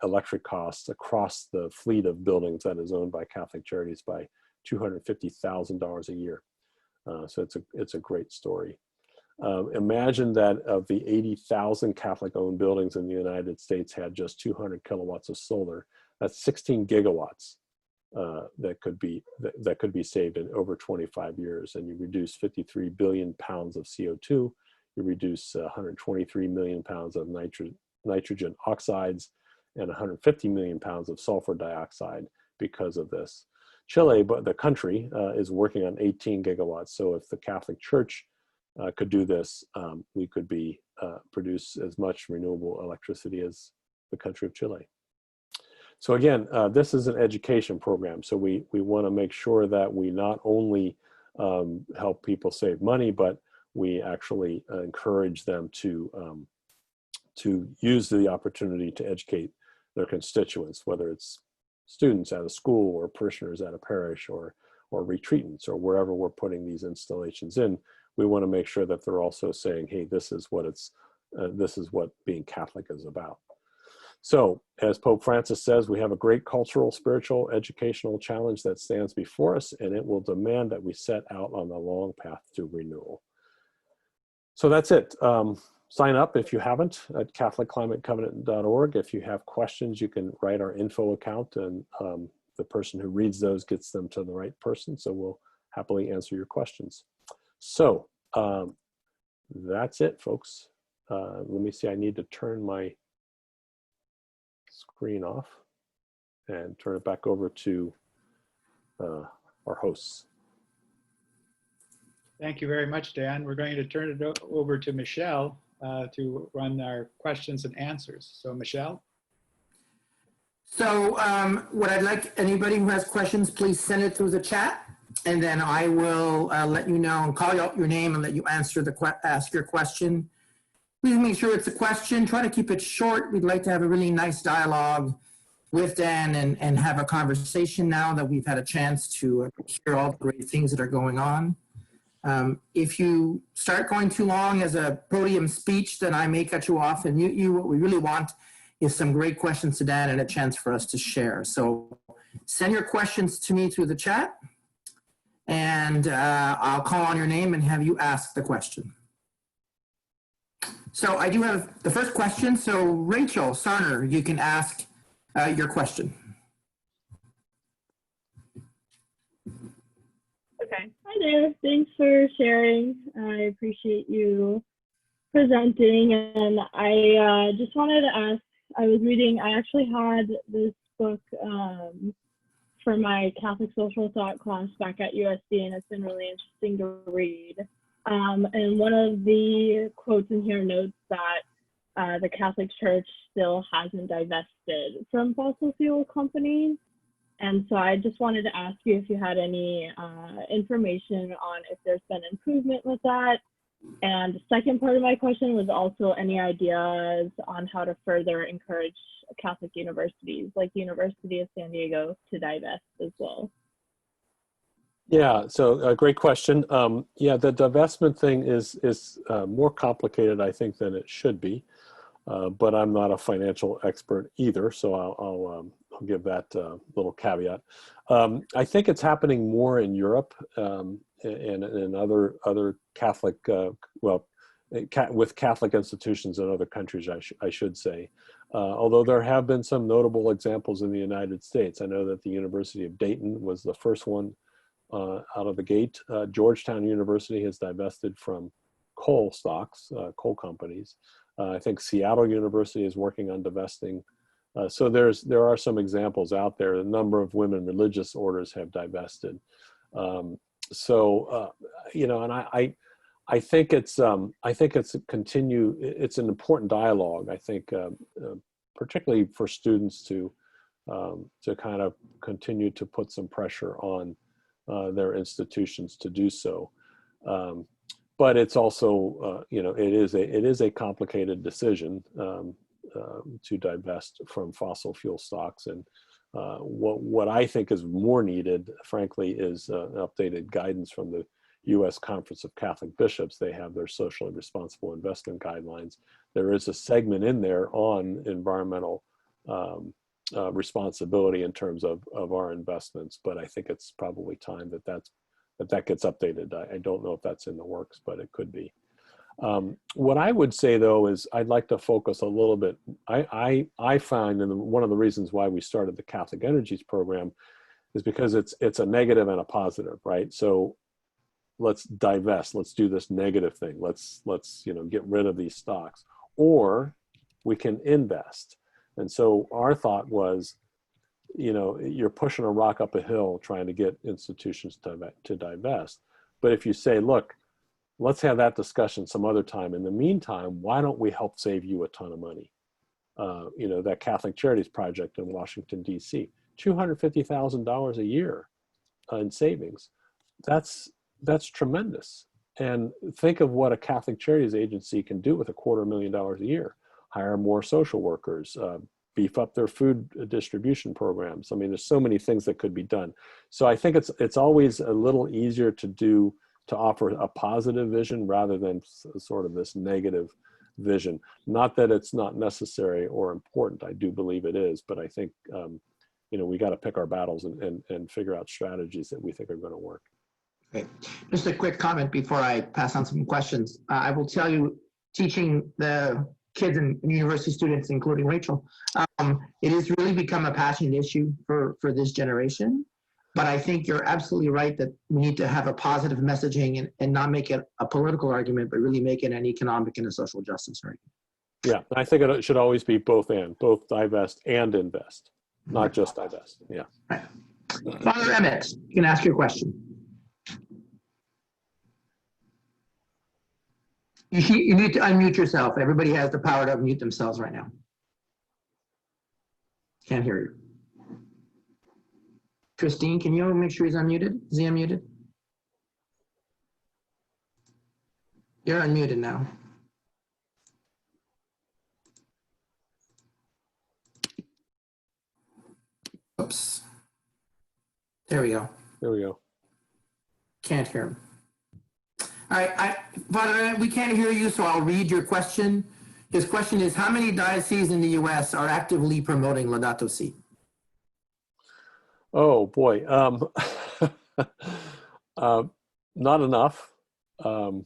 electric costs across the fleet of buildings that is owned by Catholic Charities by $250,000 a year. So it's a great story. Imagine that of the 80,000 Catholic-owned buildings in the United States had just 200 kilowatts of solar. That's 16 gigawatts that could be saved in over 25 years. And you reduce 53 billion pounds of CO2. You reduce 123 million pounds of nitrogen oxides and 150 million pounds of sulfur dioxide because of this. Chile, but the country, is working on 18 gigawatts. So if the Catholic Church could do this, we could produce as much renewable electricity as the country of Chile. So again, this is an education program. So we want to make sure that we not only help people save money, but we actually encourage them to use the opportunity to educate their constituents, whether it's students at a school or parishioners at a parish or retreatants or wherever we're putting these installations in. We want to make sure that they're also saying, hey, this is what being Catholic is about. So as Pope Francis says, we have a great cultural, spiritual, educational challenge that stands before us, and it will demand that we set out on the long path to renewal. So that's it. Sign up if you haven't at catholicclimatecovenant.org. If you have questions, you can write our info account, and the person who reads those gets them to the right person. So we'll happily answer your questions. So that's it, folks. Let me see, I need to turn my screen off and turn it back over to our hosts. Thank you very much, Dan. We're going to turn it over to Michelle to run our questions and answers. So Michelle? So what I'd like, anybody who has questions, please send it through the chat, and then I will let you know and call out your name and let you ask your question. Please make sure it's a question. Try to keep it short. We'd like to have a really nice dialogue with Dan and have a conversation now that we've had a chance to hear all the great things that are going on. If you start going too long as a podium speech, then I may cut you off and mute you. What we really want is some great questions to Dan and a chance for us to share. So send your questions to me through the chat, and I'll call on your name and have you ask the question. So I do have the first question. So Rachel Sarner, you can ask your question. Okay. Hi there. Thanks for sharing. I appreciate you presenting. And I just wanted to ask, I was reading, I actually had this book for my Catholic social thought class back at USD, and it's been really interesting to read. And one of the quotes in here notes that the Catholic Church still hasn't divested from fossil fuel companies. And so I just wanted to ask you if you had any information on if there's been improvement with that. And the second part of my question was also any ideas on how to further encourage Catholic universities like the University of San Diego to divest as well. Yeah, so a great question. Yeah, the divestment thing is more complicated, I think, than it should be. But I'm not a financial expert either, so I'll give that little caveat. I think it's happening more in Europe and in other Catholic, with Catholic institutions in other countries, I should say. Although there have been some notable examples in the United States. I know that the University of Dayton was the first one out of the gate. Georgetown University has divested from coal stocks, coal companies. I think Seattle University is working on divesting. So there are some examples out there. A number of women religious orders have divested. You know, and I think it's it's an important dialogue. I think particularly for students to kind of continue to put some pressure on their institutions to do so. But it's also, you know, it is a complicated decision to divest from fossil fuel stocks. And what I think is more needed, frankly, is updated guidance from the U.S. Conference of Catholic Bishops. They have their socially responsible investment guidelines. There is a segment in there on environmental responsibility in terms of our investments, but I think it's probably time that gets updated. I don't know if that's in the works, but it could be. What I would say though is I'd like to focus a little bit. I find, and one of the reasons why we started the Catholic Energies program is because it's a negative and a positive, right? So let's divest. Let's do this negative thing. Let's you know, get rid of these stocks, or we can invest. And so our thought was, you know, you're pushing a rock up a hill trying to get institutions to divest. But if you say, look, let's have that discussion some other time. In the meantime, why don't we help save you a ton of money? You know, that Catholic Charities Project in Washington, D.C., $250,000 a year in savings. That's tremendous. And think of what a Catholic Charities agency can do with $250,000 a year. Hire more social workers, beef up their food distribution programs. I mean, there's so many things that could be done. So I think it's always a little easier to offer a positive vision rather than sort of this negative vision. Not that it's not necessary or important. I do believe it is, but I think, you know, we got to pick our battles and figure out strategies that we think are going to work. Okay. Just a quick comment before I pass on some questions. I will tell you, teaching the kids and university students, including Rachel, it has really become a passionate issue for this generation. But I think you're absolutely right that we need to have a positive messaging and not make it a political argument, but really make it an economic and a social justice argument. Yeah, I think it should always be both divest and invest, not just divest. Yeah. Right. Father Emmett, you can ask your question. You need to unmute yourself. Everybody has the power to unmute themselves right now. Can't hear you. Christine, can you make sure he's unmuted? Is he unmuted? You're unmuted now. Oops. There we go. There we go. Can't hear him. All right, Father, we can't hear you, so I'll read your question. His question is, how many dioceses in the U.S. are actively promoting Laudato Si? Oh boy, not enough. And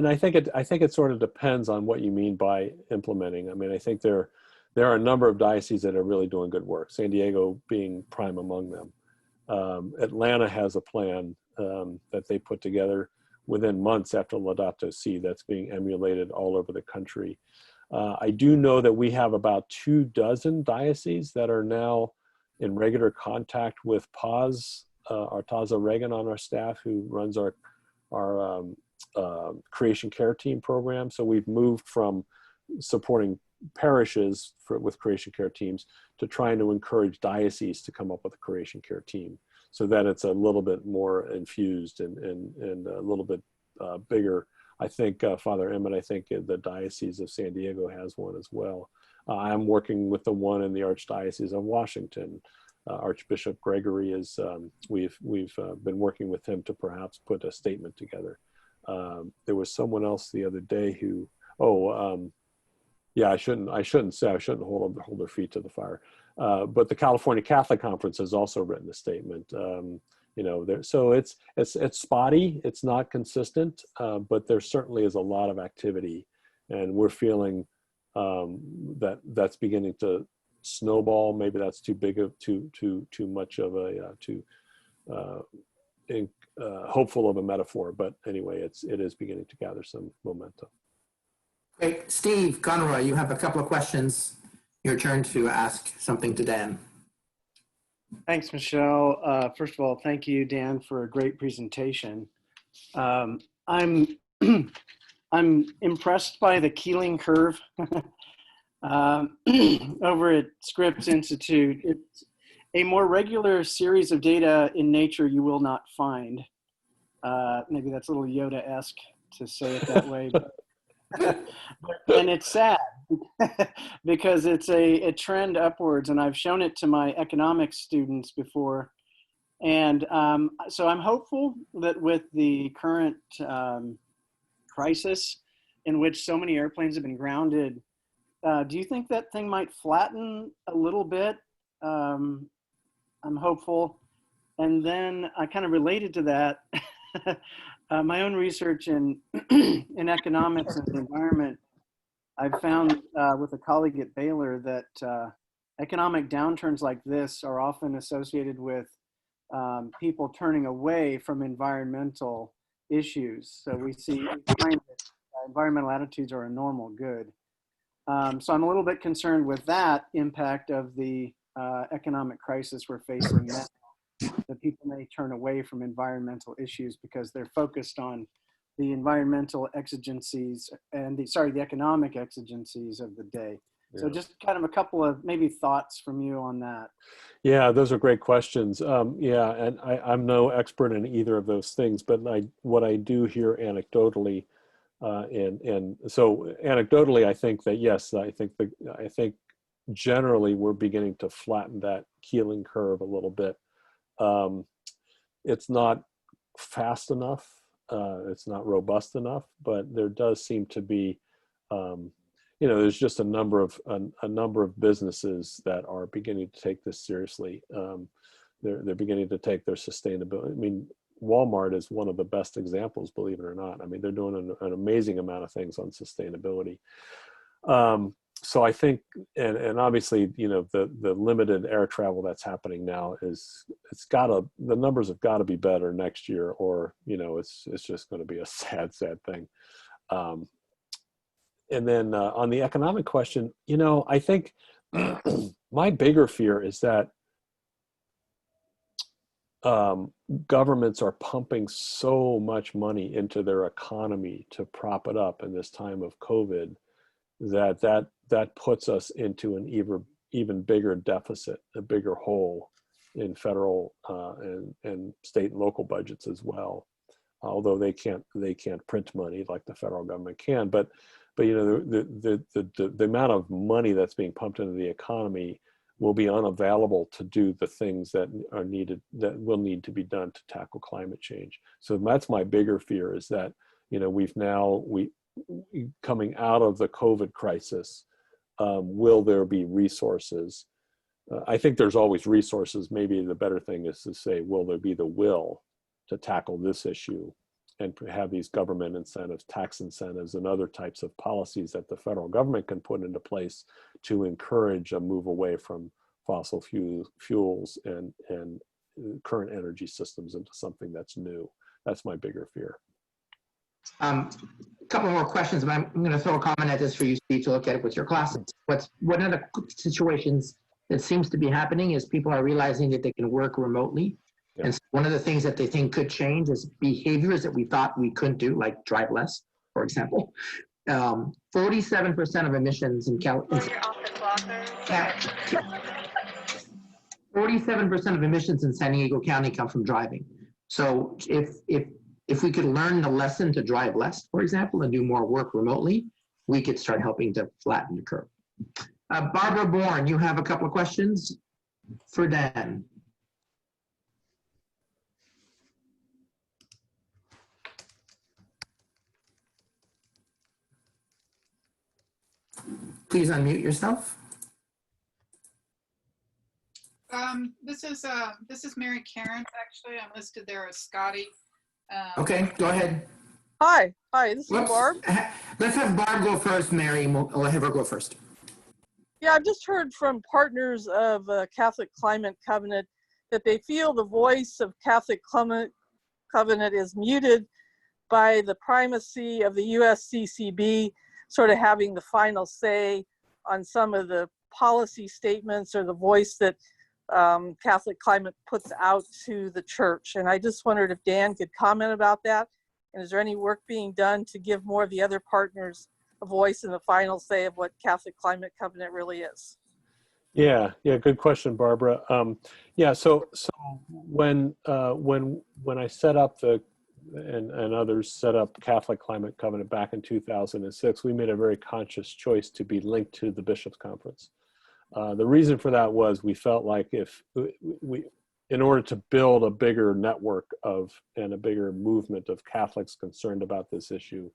I think it sort of depends on what you mean by implementing. I mean, I think there are a number of dioceses that are really doing good work, San Diego being prime among them. Atlanta has a plan that they put together within months after Laudato Si that's being emulated all over the country. I do know that we have about 24 dioceses that are now in regular contact with Paz, Artaza Reagan on our staff, who runs our creation care team program. So we've moved from supporting parishes with creation care teams to trying to encourage dioceses to come up with a creation care team, so that it's a little bit more infused and a little bit bigger. I think Father Emmett, I think the Diocese of San Diego has one as well. I'm working with the one in the Archdiocese of Washington. Archbishop Gregory is, we've been working with him to perhaps put a statement together. There was someone else the other day who, yeah, I shouldn't hold their feet to the fire. But the California Catholic Conference has also written a statement. So it's spotty, it's not consistent, but there certainly is a lot of activity, and we're feeling that's beginning to snowball. Maybe that's too much of a hopeful of a metaphor, but anyway, it is beginning to gather some momentum. Great. Steve Conroy, you have a couple of questions. Your turn to ask something to Dan. Thanks, Michelle. First of all, thank you, Dan, for a great presentation. I'm I'm impressed by the Keeling curve over at Scripps Institute. It's a more regular series of data in nature you will not find. Maybe that's a little Yoda-esque to say it that way. And it's sad because it's a trend upwards, and I've shown it to my economics students before. And so I'm hopeful that with the current crisis in which so many airplanes have been grounded, do you think that thing might flatten a little bit? I'm hopeful. And then I kind of related to that, my own research in economics and the environment, I've found with a colleague at Baylor that economic downturns like this are often associated with people turning away from environmental issues. So we find that environmental attitudes are a normal good. So I'm a little bit concerned with that impact of the economic crisis we're facing now, that people may turn away from environmental issues because they're focused on the environmental exigencies and the economic exigencies of the day. Yeah. So just kind of a couple of maybe thoughts from you on that. Yeah, those are great questions. Yeah, and I'm no expert in either of those things, but what I do hear anecdotally, and so anecdotally, I think that yes, I think generally we're beginning to flatten that Keeling curve a little bit. It's not fast enough. It's not robust enough, but there does seem to be, there's just a number of businesses that are beginning to take this seriously. They're beginning to take their sustainability. I mean, Walmart is one of the best examples, believe it or not. I mean, they're doing an amazing amount of things on sustainability. So I think, and obviously, the limited air travel that's happening now the numbers have got to be better next year, or it's just going to be a sad thing. And then on the economic question, I think my bigger fear is that governments are pumping so much money into their economy to prop it up in this time of COVID that puts us into an even bigger deficit, a bigger hole in federal and state and local budgets as well. Although they can't print money like the federal government can, but the amount of money that's being pumped into the economy will be unavailable to do the things that are needed, that will need to be done to tackle climate change. So that's my bigger fear, is that, we coming out of the COVID crisis, will there be resources? I think there's always resources. Maybe the better thing is to say, will there be the will to tackle this issue and have these government incentives, tax incentives, and other types of policies that the federal government can put into place to encourage a move away from fossil fuels and current energy systems into something that's new. That's my bigger fear. A couple more questions, but I'm going to throw a comment at this for you, Steve, to look at it with your classes. One of the situations that seems to be happening is people are realizing that they can work remotely. Yeah. And so one of the things that they think could change is behaviors that we thought we couldn't do, like drive less, for example. 47% of emissions in California. 47% of emissions in San Diego County come from driving. So if we could learn the lesson to drive less, for example, and do more work remotely, we could start helping to flatten the curve. Barbara Bourne, you have a couple of questions for Dan. Please unmute yourself. This is Mary Karen. Actually, I'm listed there as Scotty. Okay, go ahead. Hi, this is Barb. Let's have Barb go first, Mary, and we'll have her go first. Yeah, I've just heard from partners of Catholic Climate Covenant that they feel the voice of Catholic Climate Covenant is muted by the primacy of the USCCB sort of having the final say on some of the policy statements or the voice that Catholic Climate puts out to the church. And I just wondered if Dan could comment about that. And is there any work being done to give more of the other partners a voice in the final say of what Catholic Climate Covenant really is? Yeah, good question, Barbara. So when I set up and others set up Catholic Climate Covenant back in 2006, we made a very conscious choice to be linked to the Bishops' Conference. The reason for that was we felt like if we in order to build a bigger network and a bigger movement of Catholics concerned about this issue,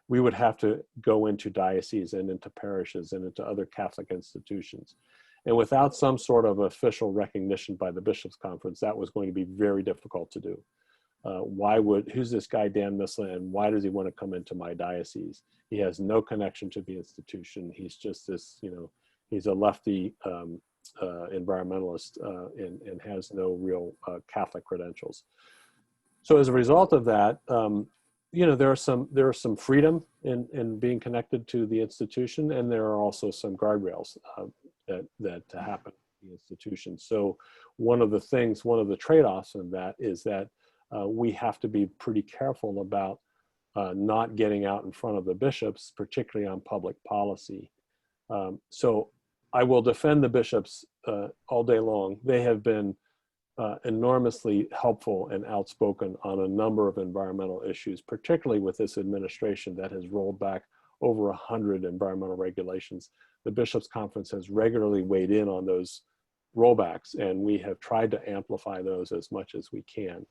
we would have to go into dioceses and into parishes and into other Catholic institutions. And without some sort of official recognition by the Bishops' Conference, that was going to be very difficult to do. Who's this guy, Dan Misleh, and why does he want to come into my diocese? He has no connection to the institution. He's just this, he's a lefty environmentalist and has no real Catholic credentials. So as a result of that, there are some freedom in being connected to the institution, and there are also some guardrails that happen in the institution. So one of the trade-offs in that is that we have to be pretty careful about not getting out in front of the bishops, particularly on public policy. So I will defend the bishops all day long. They have been enormously helpful and outspoken on a number of environmental issues, particularly with this administration that has rolled back over 100 environmental regulations. The Bishops' Conference has regularly weighed in on those rollbacks, and we have tried to amplify those as much as we can.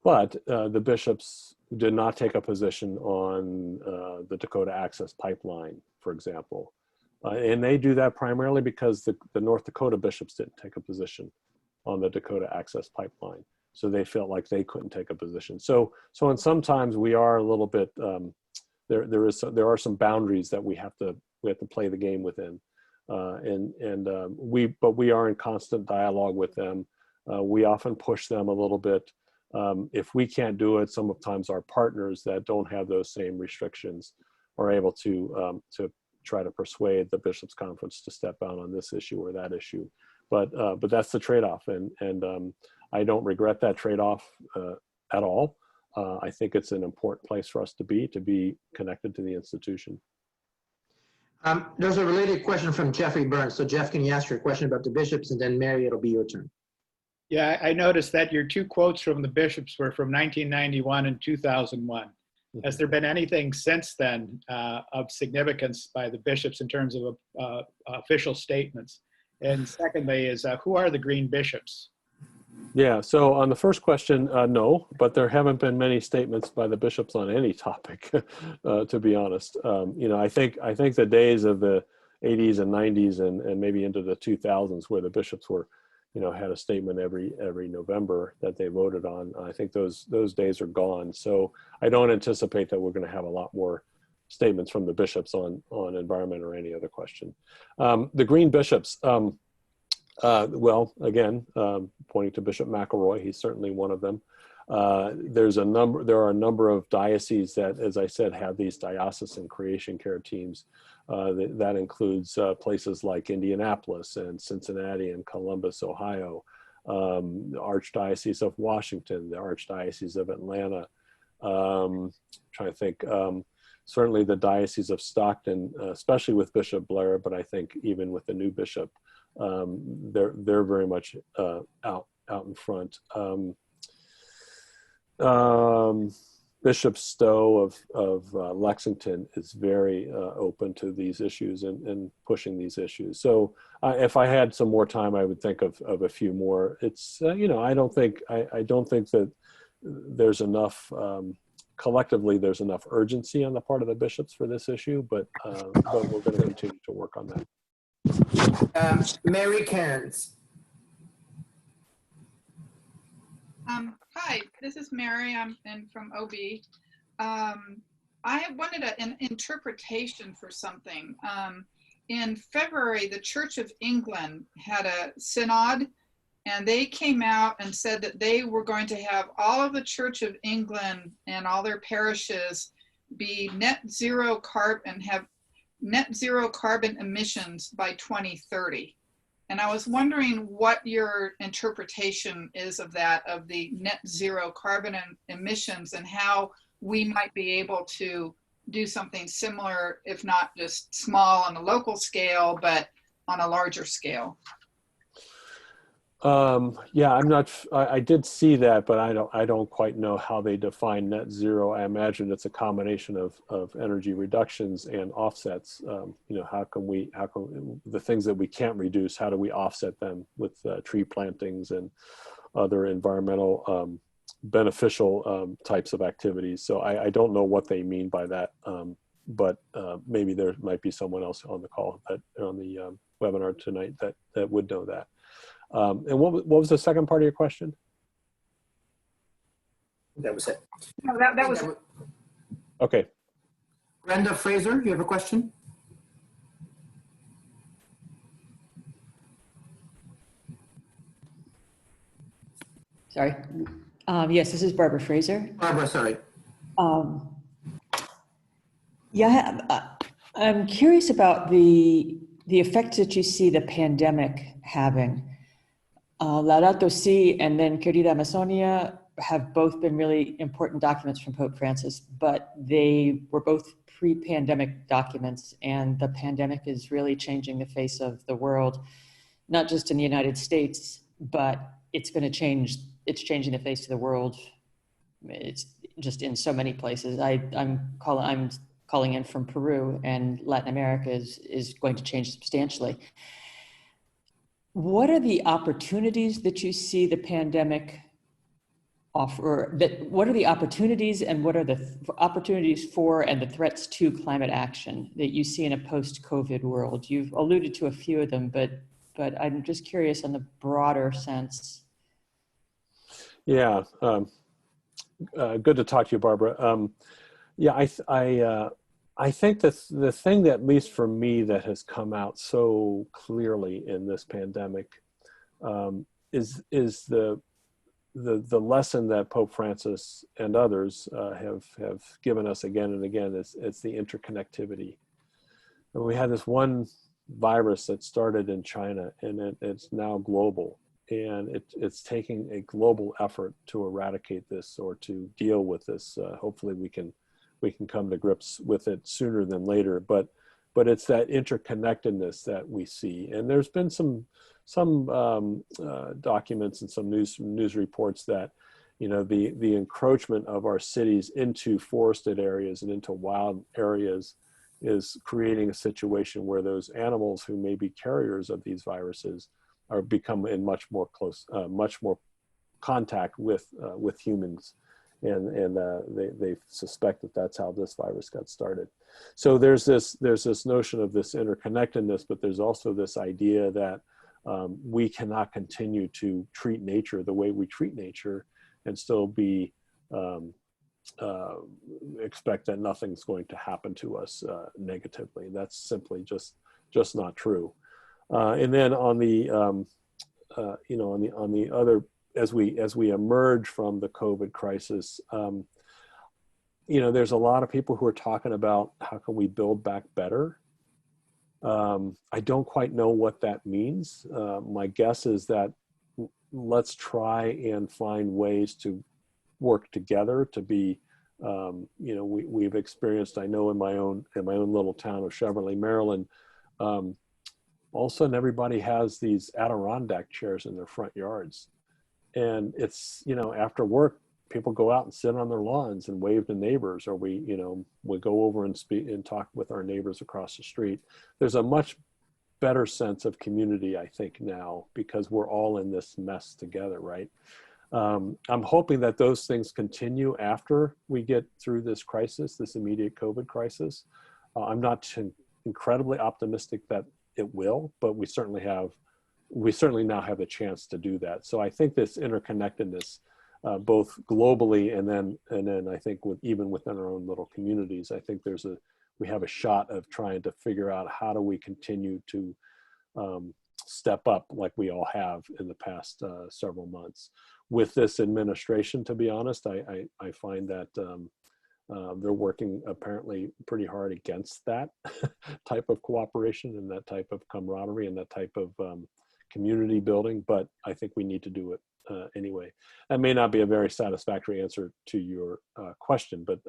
But the bishops did not take a position on the Dakota Access Pipeline, for example. And they do that primarily because the North Dakota bishops didn't take a position on the Dakota Access Pipeline. So they felt like they couldn't take a position. So and sometimes we are a little bit, there are some boundaries that we have to play the game within. But we are in constant dialogue with them. We often push them a little bit. If we can't do it, sometimes our partners that don't have those same restrictions are able to try to persuade the Bishops' Conference to step out on this issue or that issue. But that's the trade-off, and I don't regret that trade-off at all. I think it's an important place for us to be connected to the institution. There's a related question from Jeffrey Burns. So Jeff, can you ask your question about the bishops, and then Mary, it'll be your turn. Yeah, I noticed that your two quotes from the bishops were from 1991 and 2001. Has there been anything since then of significance by the bishops in terms of official statements? And secondly is who are the green bishops? Yeah, so on the first question, no, but there haven't been many statements by the bishops on any topic, to be honest. You know, I think the days of the 80s and 90s and maybe into the 2000s where the bishops were, you know, had a statement every November that they voted on, I think those days are gone. So I don't anticipate that we're going to have a lot more statements from the bishops on environment or any other question. The green bishops, well, again, pointing to Bishop McElroy, he's certainly one of them. There are a number of dioceses that, as I said, have these diocesan creation care teams. That includes places like Indianapolis and Cincinnati and Columbus, Ohio, the Archdiocese of Washington, the Archdiocese of Atlanta. Trying to think, certainly the Diocese of Stockton, especially with Bishop Blair, but I think even with the new bishop, they're very much out in front. Bishop Stowe of Lexington is very open to these issues and pushing these issues. So if I had some more time, I would think of a few more. It's you know, I don't think that there's enough. Collectively, there's enough urgency on the part of the bishops for this issue, but we're going to continue to work on that. Mary Cairns. Hi, this is Mary. I'm from OB. I wanted an interpretation for something. In February, the Church of England had a synod, and they came out and said that they were going to have all of the Church of England and all their parishes be net zero carbon emissions by 2030. And I was wondering what your interpretation is of that, of the net zero carbon emissions, and how we might be able to do something similar, if not just small on a local scale, but on a larger scale. Yeah, I did see that, but I don't quite know how they define net zero. I imagine it's a combination of energy reductions and offsets. You know, how can the things that we can't reduce, how do we offset them with tree plantings and other environmental beneficial types of activities? So I don't know what they mean by that, but maybe there might be someone else on the call on the webinar tonight that would know that. And what was the second part of your question? That was it. No, that was it. Okay. Brenda Fraser, you have a question? Sorry. Yes, this is Barbara Fraser. Barbara, sorry. Yeah, I'm curious about the effects that you see the pandemic having. Laudato Si and then Querida Amazonia have both been really important documents from Pope Francis, but they were both pre-pandemic documents, and the pandemic is really changing the face of the world, not just in the United States, but it's changing the face of the world. It's just in so many places. I'm calling in from Peru, and Latin America is going to change substantially. What are the opportunities that you see the pandemic offer? What are the opportunities, and what are the opportunities for and the threats to climate action that you see in a post-COVID world? You've alluded to a few of them, but I'm just curious on the broader sense. Yeah, good to talk to you, Barbara. Yeah, I think that the thing that, at least for me, that has come out so clearly in this pandemic is the lesson that Pope Francis and others have given us again and again. It's the interconnectivity. And we had this one virus that started in China, and it's now global, and it's taking a global effort to eradicate this or to deal with this. Hopefully we can come to grips with it sooner than later, but it's that interconnectedness that we see. And there's been some documents and some news reports that, you know, the encroachment of our cities into forested areas and into wild areas is creating a situation where those animals who may be carriers of these viruses are become in much more contact with humans, and they suspect that that's how this virus got started. So there's this notion of this interconnectedness, but there's also this idea that we cannot continue to treat nature the way we treat nature and still be expect that nothing's going to happen to us negatively. That's simply just not true. And then on the on the other, as we emerge from the COVID crisis, there's a lot of people who are talking about how can we build back better. I don't quite know what that means. My guess is that let's try and find ways to work together to be, we've experienced, I know in my own little town of Cheverly, Maryland, all of a sudden everybody has these Adirondack chairs in their front yards. And it's, after work, people go out and sit on their lawns and wave to neighbors, or we go over and speak and talk with our neighbors across the street. There's a much better sense of community, I think, now, because we're all in this mess together, right? I'm hoping that those things continue after we get through this crisis, this immediate COVID crisis. I'm not incredibly optimistic that it will, but we certainly now have the chance to do that. So I think this interconnectedness, both globally and then I think even within our own little communities, I think we have a shot of trying to figure out how do we continue to step up like we all have in the past several months. With this administration, to be honest, I find that they're working apparently pretty hard against that type of cooperation and that type of camaraderie and that type of community building, but I think we need to do it anyway. That may not be a very satisfactory answer to your question, but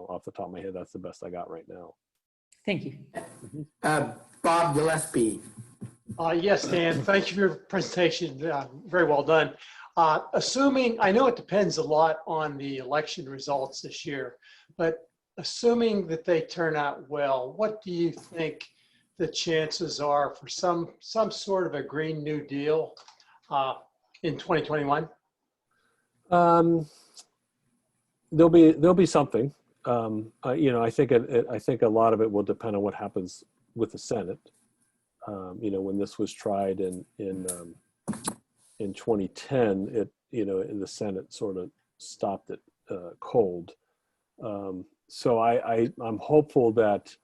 off the top of my head, that's the best I got right now. Thank you. Bob Gillespie. Yes, Dan, thank you for your presentation. Very well done. Assuming, I know it depends a lot on the election results this year, but assuming that they turn out well, what do you think the chances are for some sort of a Green New Deal in 2021? There'll be something. I think a lot of it will depend on what happens with the Senate. When this was tried in 2010, the Senate sort of stopped it cold. So I'm hopeful that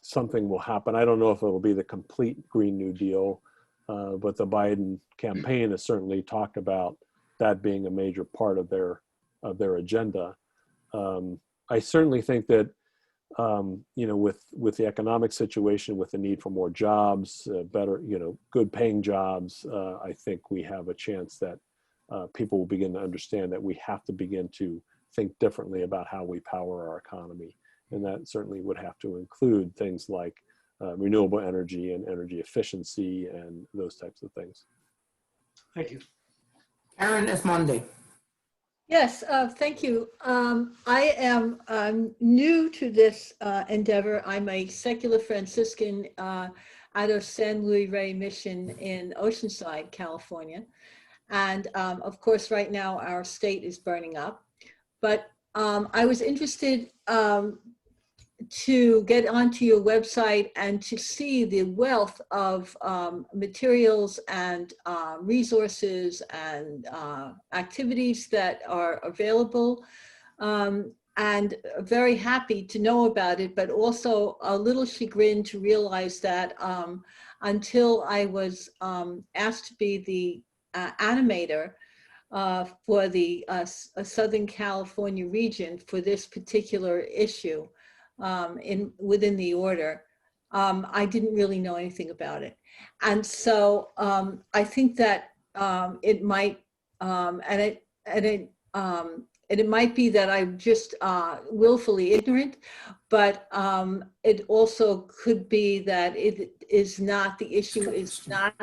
something will happen. I don't know if it will be the complete Green New Deal, but the Biden campaign has certainly talked about that being a major part of their agenda. I certainly think that with the economic situation, with the need for more jobs, better, good paying jobs, I think we have a chance that people will begin to understand that we have to begin to think differently about how we power our economy. And that certainly would have to include things like renewable energy and energy efficiency and those types of things. Thank you. Karen Esmonde. Yes, thank you. I am new to this endeavor. I'm a secular Franciscan out of San Luis Rey Mission in Oceanside, California. And of course, right now our state is burning up. But I was interested to get onto your website and to see the wealth of materials and resources and activities that are available, and very happy to know about it, but also a little chagrined to realize that until I was asked to be the animator for the Southern California region for this particular issue, within the order, I didn't really know anything about it. And so I think that it might, and it might be that I'm just willfully ignorant, but it also could be that it is not, the issue is not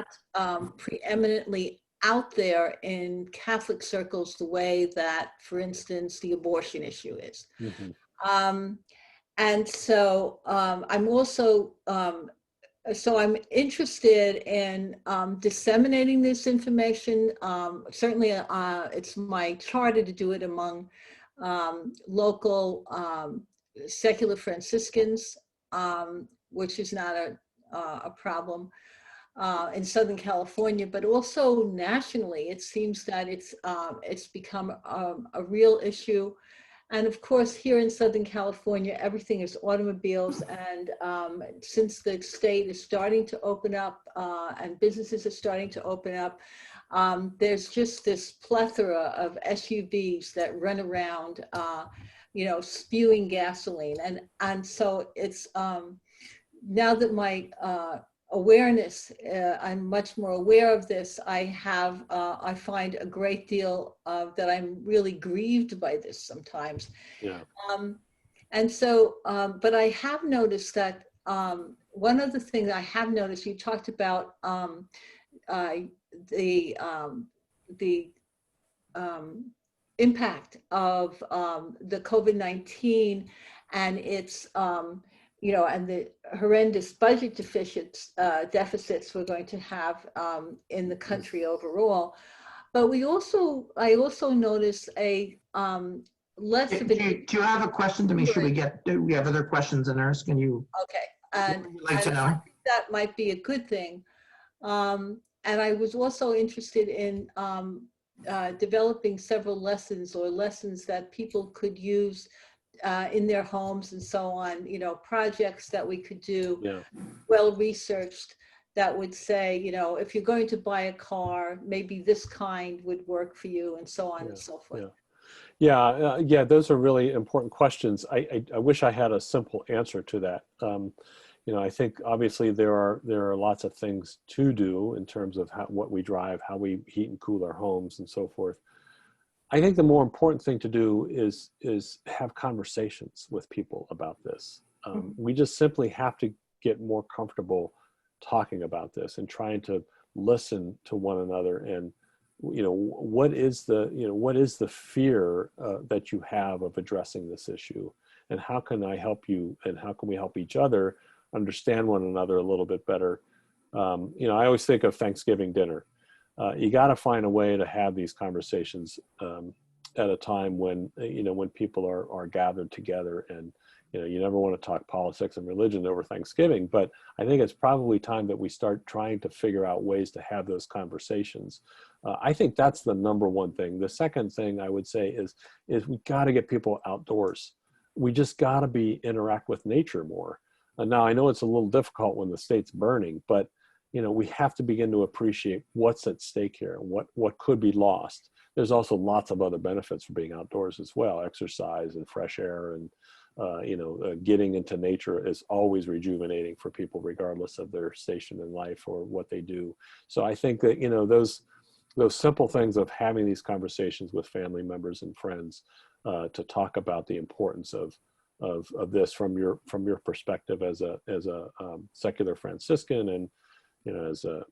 preeminently out there in Catholic circles the way that, for instance, the abortion issue is. Mm-hmm. And so I'm also, so I'm interested in disseminating this information. Certainly, it's my charter to do it among local secular Franciscans, which is not a problem in Southern California, but also nationally. It seems that it's become a real issue. And of course, here in Southern California, everything is automobiles. And since the state is starting to open up and businesses are starting to open up, there's just this plethora of SUVs that run around, spewing gasoline. And so it's, now that my awareness, I'm much more aware of this, I find a great deal that I'm really grieved by this sometimes. Yeah. And so, but I have noticed that one of the things I have noticed, you talked about the impact of the COVID-19 and its and the horrendous budget deficits we're going to have in the country overall. But I also noticed a less of Do you have a question to make sure do we have other questions in ours? Can you? Okay, and what would you like to know? I think that might be a good thing. And I was also interested in developing several lessons that people could use in their homes and so on, projects that we could do, well researched, that would say, if you're going to buy a car, maybe this kind would work for you, and so on and so forth. Yeah, those are really important questions. I wish I had a simple answer to that. I think obviously there are lots of things to do in terms of what we drive, how we heat and cool our homes, and so forth. I think the more important thing to do is have conversations with people about this. We just simply have to get more comfortable talking about this and trying to listen to one another. And what is the fear that you have of addressing this issue, and how can I help you, and how can we help each other understand one another a little bit better? I always think of Thanksgiving dinner. You got to find a way to have these conversations at a time when people are gathered together, and you never want to talk politics and religion over Thanksgiving, but I think it's probably time that we start trying to figure out ways to have those conversations. I think that's the number one thing. The second thing I would say is we got to get people outdoors. We just got to interact with nature more. Now I know it's a little difficult when the state's burning, but we have to begin to appreciate what's at stake here, and what could be lost. There's also lots of other benefits for being outdoors as well. Exercise and fresh air, and getting into nature is always rejuvenating for people, regardless of their station in life or what they do. So I think that those simple things of having these conversations with family members and friends to talk about the importance of this from your perspective as a secular Franciscan, and as a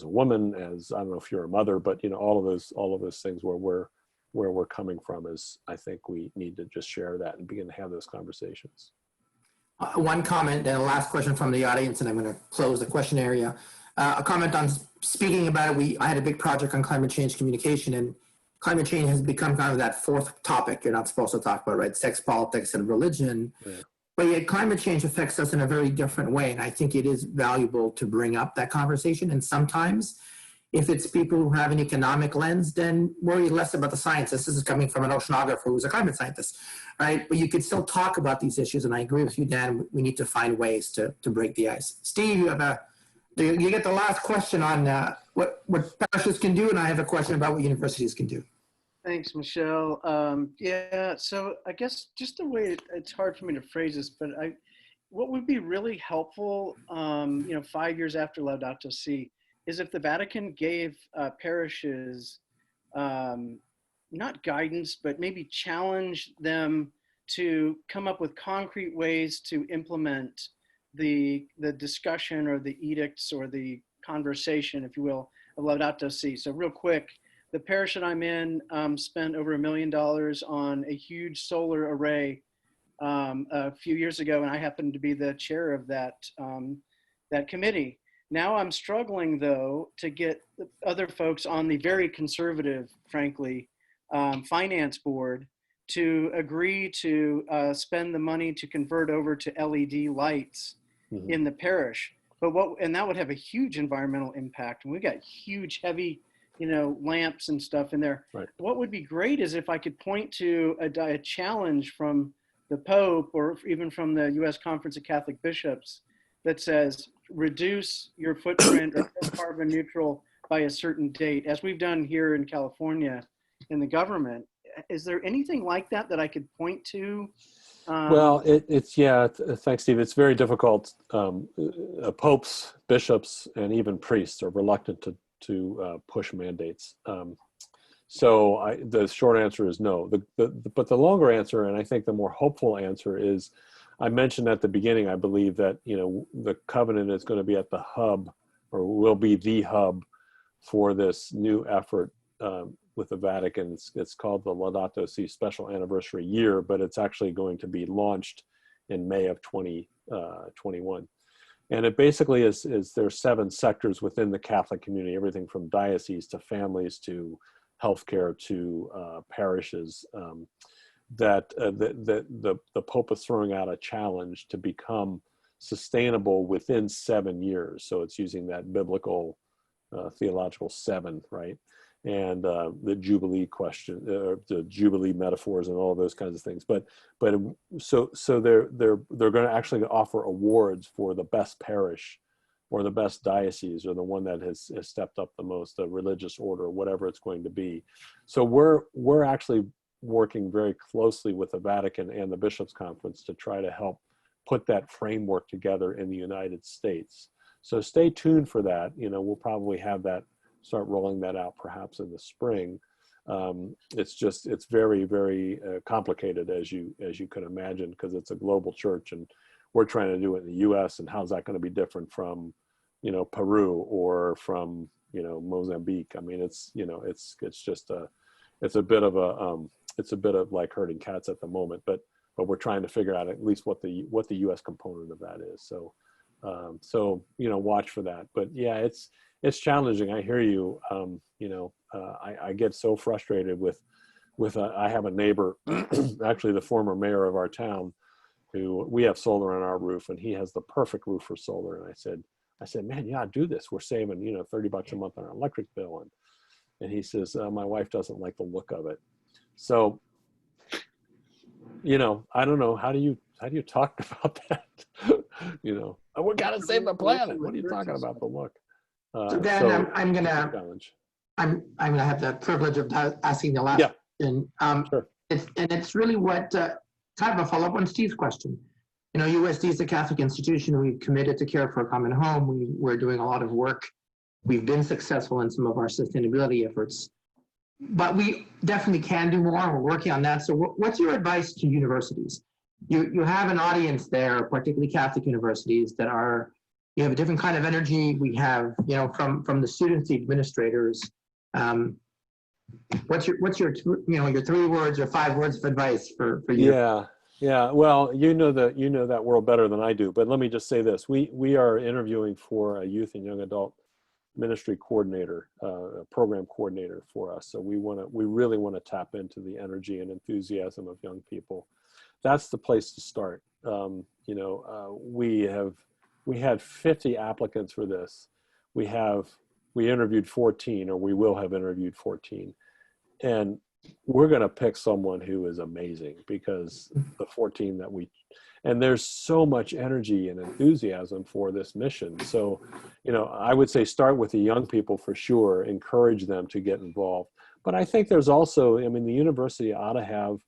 woman, as I don't know if you're a mother, but all of those things where we're coming from is, I think we need to just share that and begin to have those conversations. One comment and a last question from the audience, and I'm going to close the question area. A comment on speaking about it. I had a big project on climate change communication, and climate change has become kind of that fourth topic you're not supposed to talk about, right? Sex, politics, and religion. Yeah. But yet climate change affects us in a very different way. And I think it is valuable to bring up that conversation. And sometimes if it's people who have an economic lens, then worry less about the science. This is coming from an oceanographer who's a climate scientist, right? But you could still talk about these issues. And I agree with you, Dan, we need to find ways to break the ice. Steve, you get the last question on what parishes can do. And I have a question about what universities can do. Thanks, Michelle. So I guess just the way it's hard for me to phrase this, but what would be really helpful, 5 years after Laudato Si, is if the Vatican gave parishes not guidance, but maybe challenge them to come up with concrete ways to implement the discussion or the edicts or the conversation, if you will, of Laudato Si. So real quick, the parish that I'm in spent over $1 million on a huge solar array a few years ago, and I happened to be the chair of that committee. Now I'm struggling, though, to get other folks on the very conservative, frankly, finance board to agree to spend the money to convert over to LED lights in the parish. And that would have a huge environmental impact. And we got huge, heavy, lamps and stuff in there. Right. What would be great is if I could point to a challenge from the Pope or even from the U.S. Conference of Catholic Bishops that says, reduce your footprint or go carbon neutral by a certain date, as we've done here in California in the government. Is there anything like that that I could point to? Well, thanks, Steve. It's very difficult. Popes, bishops, and even priests are reluctant to push mandates. So the short answer is no. But the longer answer, and I think the more hopeful answer, is I mentioned at the beginning, I believe that the covenant is going to be at the hub, or will be the hub for this new effort with the Vatican. It's called the Laudato Si Special Anniversary Year, but it's actually going to be launched in May of 2021. And it basically is there's 7 sectors within the Catholic community, everything from diocese to families to healthcare to parishes, that the Pope is throwing out a challenge to become sustainable within 7 years. So it's using that biblical theological 7, right? And the Jubilee question, the Jubilee metaphors, and all those kinds of things. But so they're going to actually offer awards for the best parish, or the best diocese, or the one that has stepped up the most, the religious order, whatever it's going to be. So we're actually working very closely with the Vatican and the Bishops' Conference to try to help put that framework together in the United States. So stay tuned for that. We'll probably have that, start rolling that out perhaps in the spring. It's very, very complicated, as you can imagine, because it's a global church, and we're trying to do it in the U.S. And how's that going to be different from, Peru or from, Mozambique? I mean, it's just it's a bit of like herding cats at the moment, but we're trying to figure out at least what the U.S. component of that is. So watch for that. But yeah, it's challenging. I hear you. I get so frustrated with I have a neighbor, actually the former mayor of our town, who we have solar on our roof, and he has the perfect roof for solar. And I said, man, yeah, do this. We're saving, $30 a month on our electric bill. And he says, my wife doesn't like the look of it. So, I don't know. How do you talk about that? We got to save the planet. What are you talking about, the look? So Dan, I'm gonna have the privilege of asking the last question. Sure. It's really what kind of a follow-up on Steve's question. USD is a Catholic institution. We've committed to care for a common home. We're doing a lot of work. We've been successful in some of our sustainability efforts, but we definitely can do more. We're working on that. So what's your advice to universities? You have an audience there, particularly Catholic universities, that you have a different kind of energy. We have, from the students, the administrators. What's your 3 words or 5 words of advice for you? Yeah. Well, you know that world better than I do. But let me just say this: we are interviewing for a youth and young adult ministry coordinator, a program coordinator for us. So we really want to tap into the energy and enthusiasm of young people. That's the place to start. We had 50 applicants for this. We interviewed 14, or we will have interviewed 14. And we're going to pick someone who is amazing, because the 14 and there's so much energy and enthusiasm for this mission. So, I would say start with the young people for sure, encourage them to get involved. But I think there's also, the university ought to have,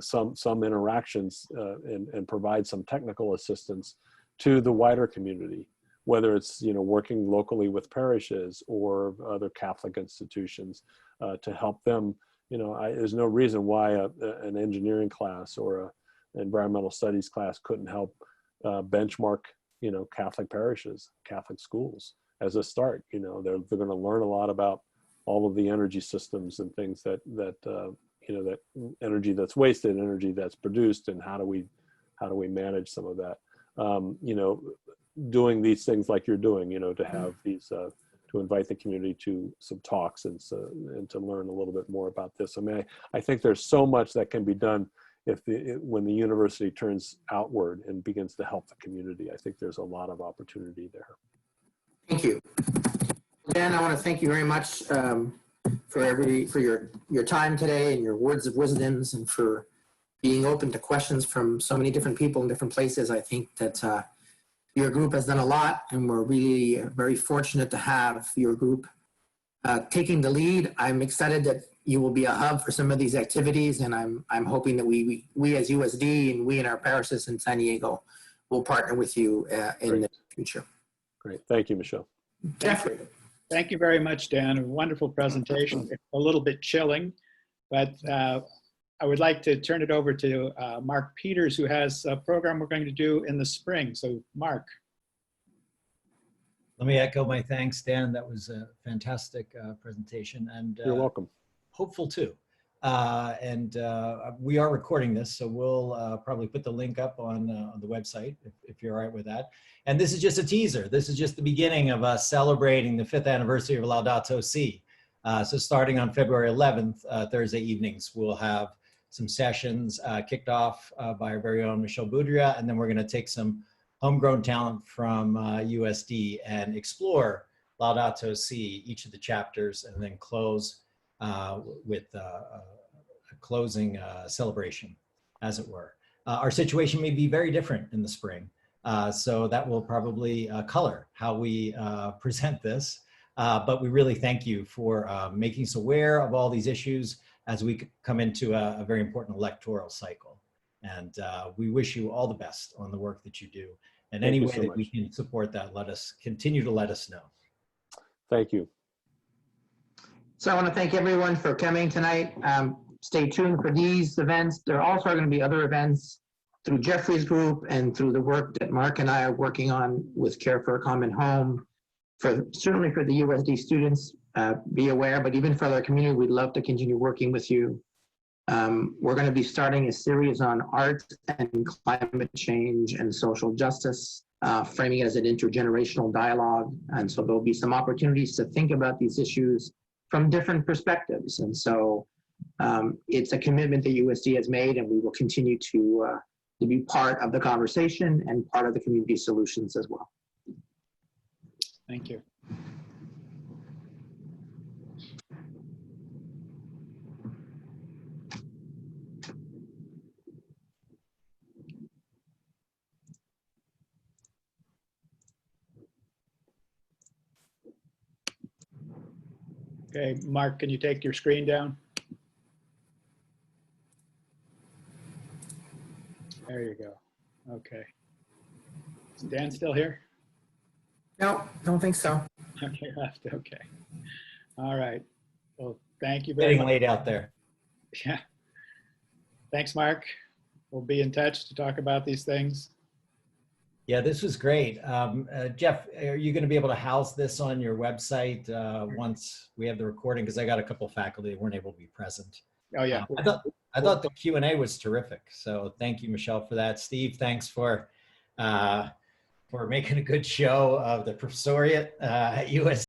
some interactions and provide some technical assistance to the wider community, whether it's, working locally with parishes or other Catholic institutions to help them. There's no reason why an engineering class or an environmental studies class couldn't help benchmark, Catholic parishes, Catholic schools as a start. They're going to learn a lot about all of the energy systems and things that that energy that's wasted, energy that's produced, and how do we manage some of that? Doing these things like you're doing, to have these, to invite the community to some talks and to learn a little bit more about this. I mean, I think there's so much that can be done when the university turns outward and begins to help the community. I think there's a lot of opportunity there. Thank you. Dan, I want to thank you very much for your time today and your words of wisdoms, and for being open to questions from so many different people in different places. I think that your group has done a lot, and we're really very fortunate to have your group taking the lead. I'm excited that you will be a hub for some of these activities, and I'm hoping that we as USD and we in our parishes in San Diego will partner with you in the future. Great. Thank you, Michelle. Jeffrey. Thank you very much, Dan. A wonderful presentation. It's a little bit chilling, but I would like to turn it over to Mark Peters, who has a program we're going to do in the spring. So, Mark. Let me echo my thanks, Dan. That was a fantastic presentation, and you're welcome. Hopeful too. We are recording this, so we'll probably put the link up on the website if you're all right with that. And this is just a teaser. This is just the beginning of us celebrating the 5th anniversary of Laudato Si. So starting on February 11th, Thursday evenings, we'll have some sessions kicked off by our very own Michelle Boudria, and then we're going to take some homegrown talent from USD and explore Laudato Si, each of the chapters, and then close with a closing celebration, as it were. Our situation may be very different in the spring, so that will probably color how we present this. But we really thank you for making us aware of all these issues as we come into a very important electoral cycle. And we wish you all the best on the work that you do. And any way that we can support that, continue to let us know. Thank you. So I want to thank everyone for coming tonight. Stay tuned for these events. There also are going to be other events through Jeffrey's group and through the work that Mark and I are working on with Care for a Common Home. Certainly for the USD students, be aware, but even for our community, we'd love to continue working with you. We're going to be starting a series on art and climate change and social justice, framing it as an intergenerational dialogue. And so there'll be some opportunities to think about these issues from different perspectives. And so it's a commitment that USD has made, and we will continue to be part of the conversation and part of the community solutions as well. Thank you. Okay, Mark, can you take your screen down? There you go. Okay. Is Dan still here? No, don't think so. Okay, left. Okay. All right. Well, thank you very much. Getting late out there. Yeah. Thanks, Mark. We'll be in touch to talk about these things. Yeah, this was great. Jeff, are you going to be able to house this on your website once we have the recording? Because I got a couple faculty that weren't able to be present. Oh, yeah. I thought the Q&A was terrific. So thank you, Michelle, for that. Steve, thanks for making a good show of the professoriate at USC.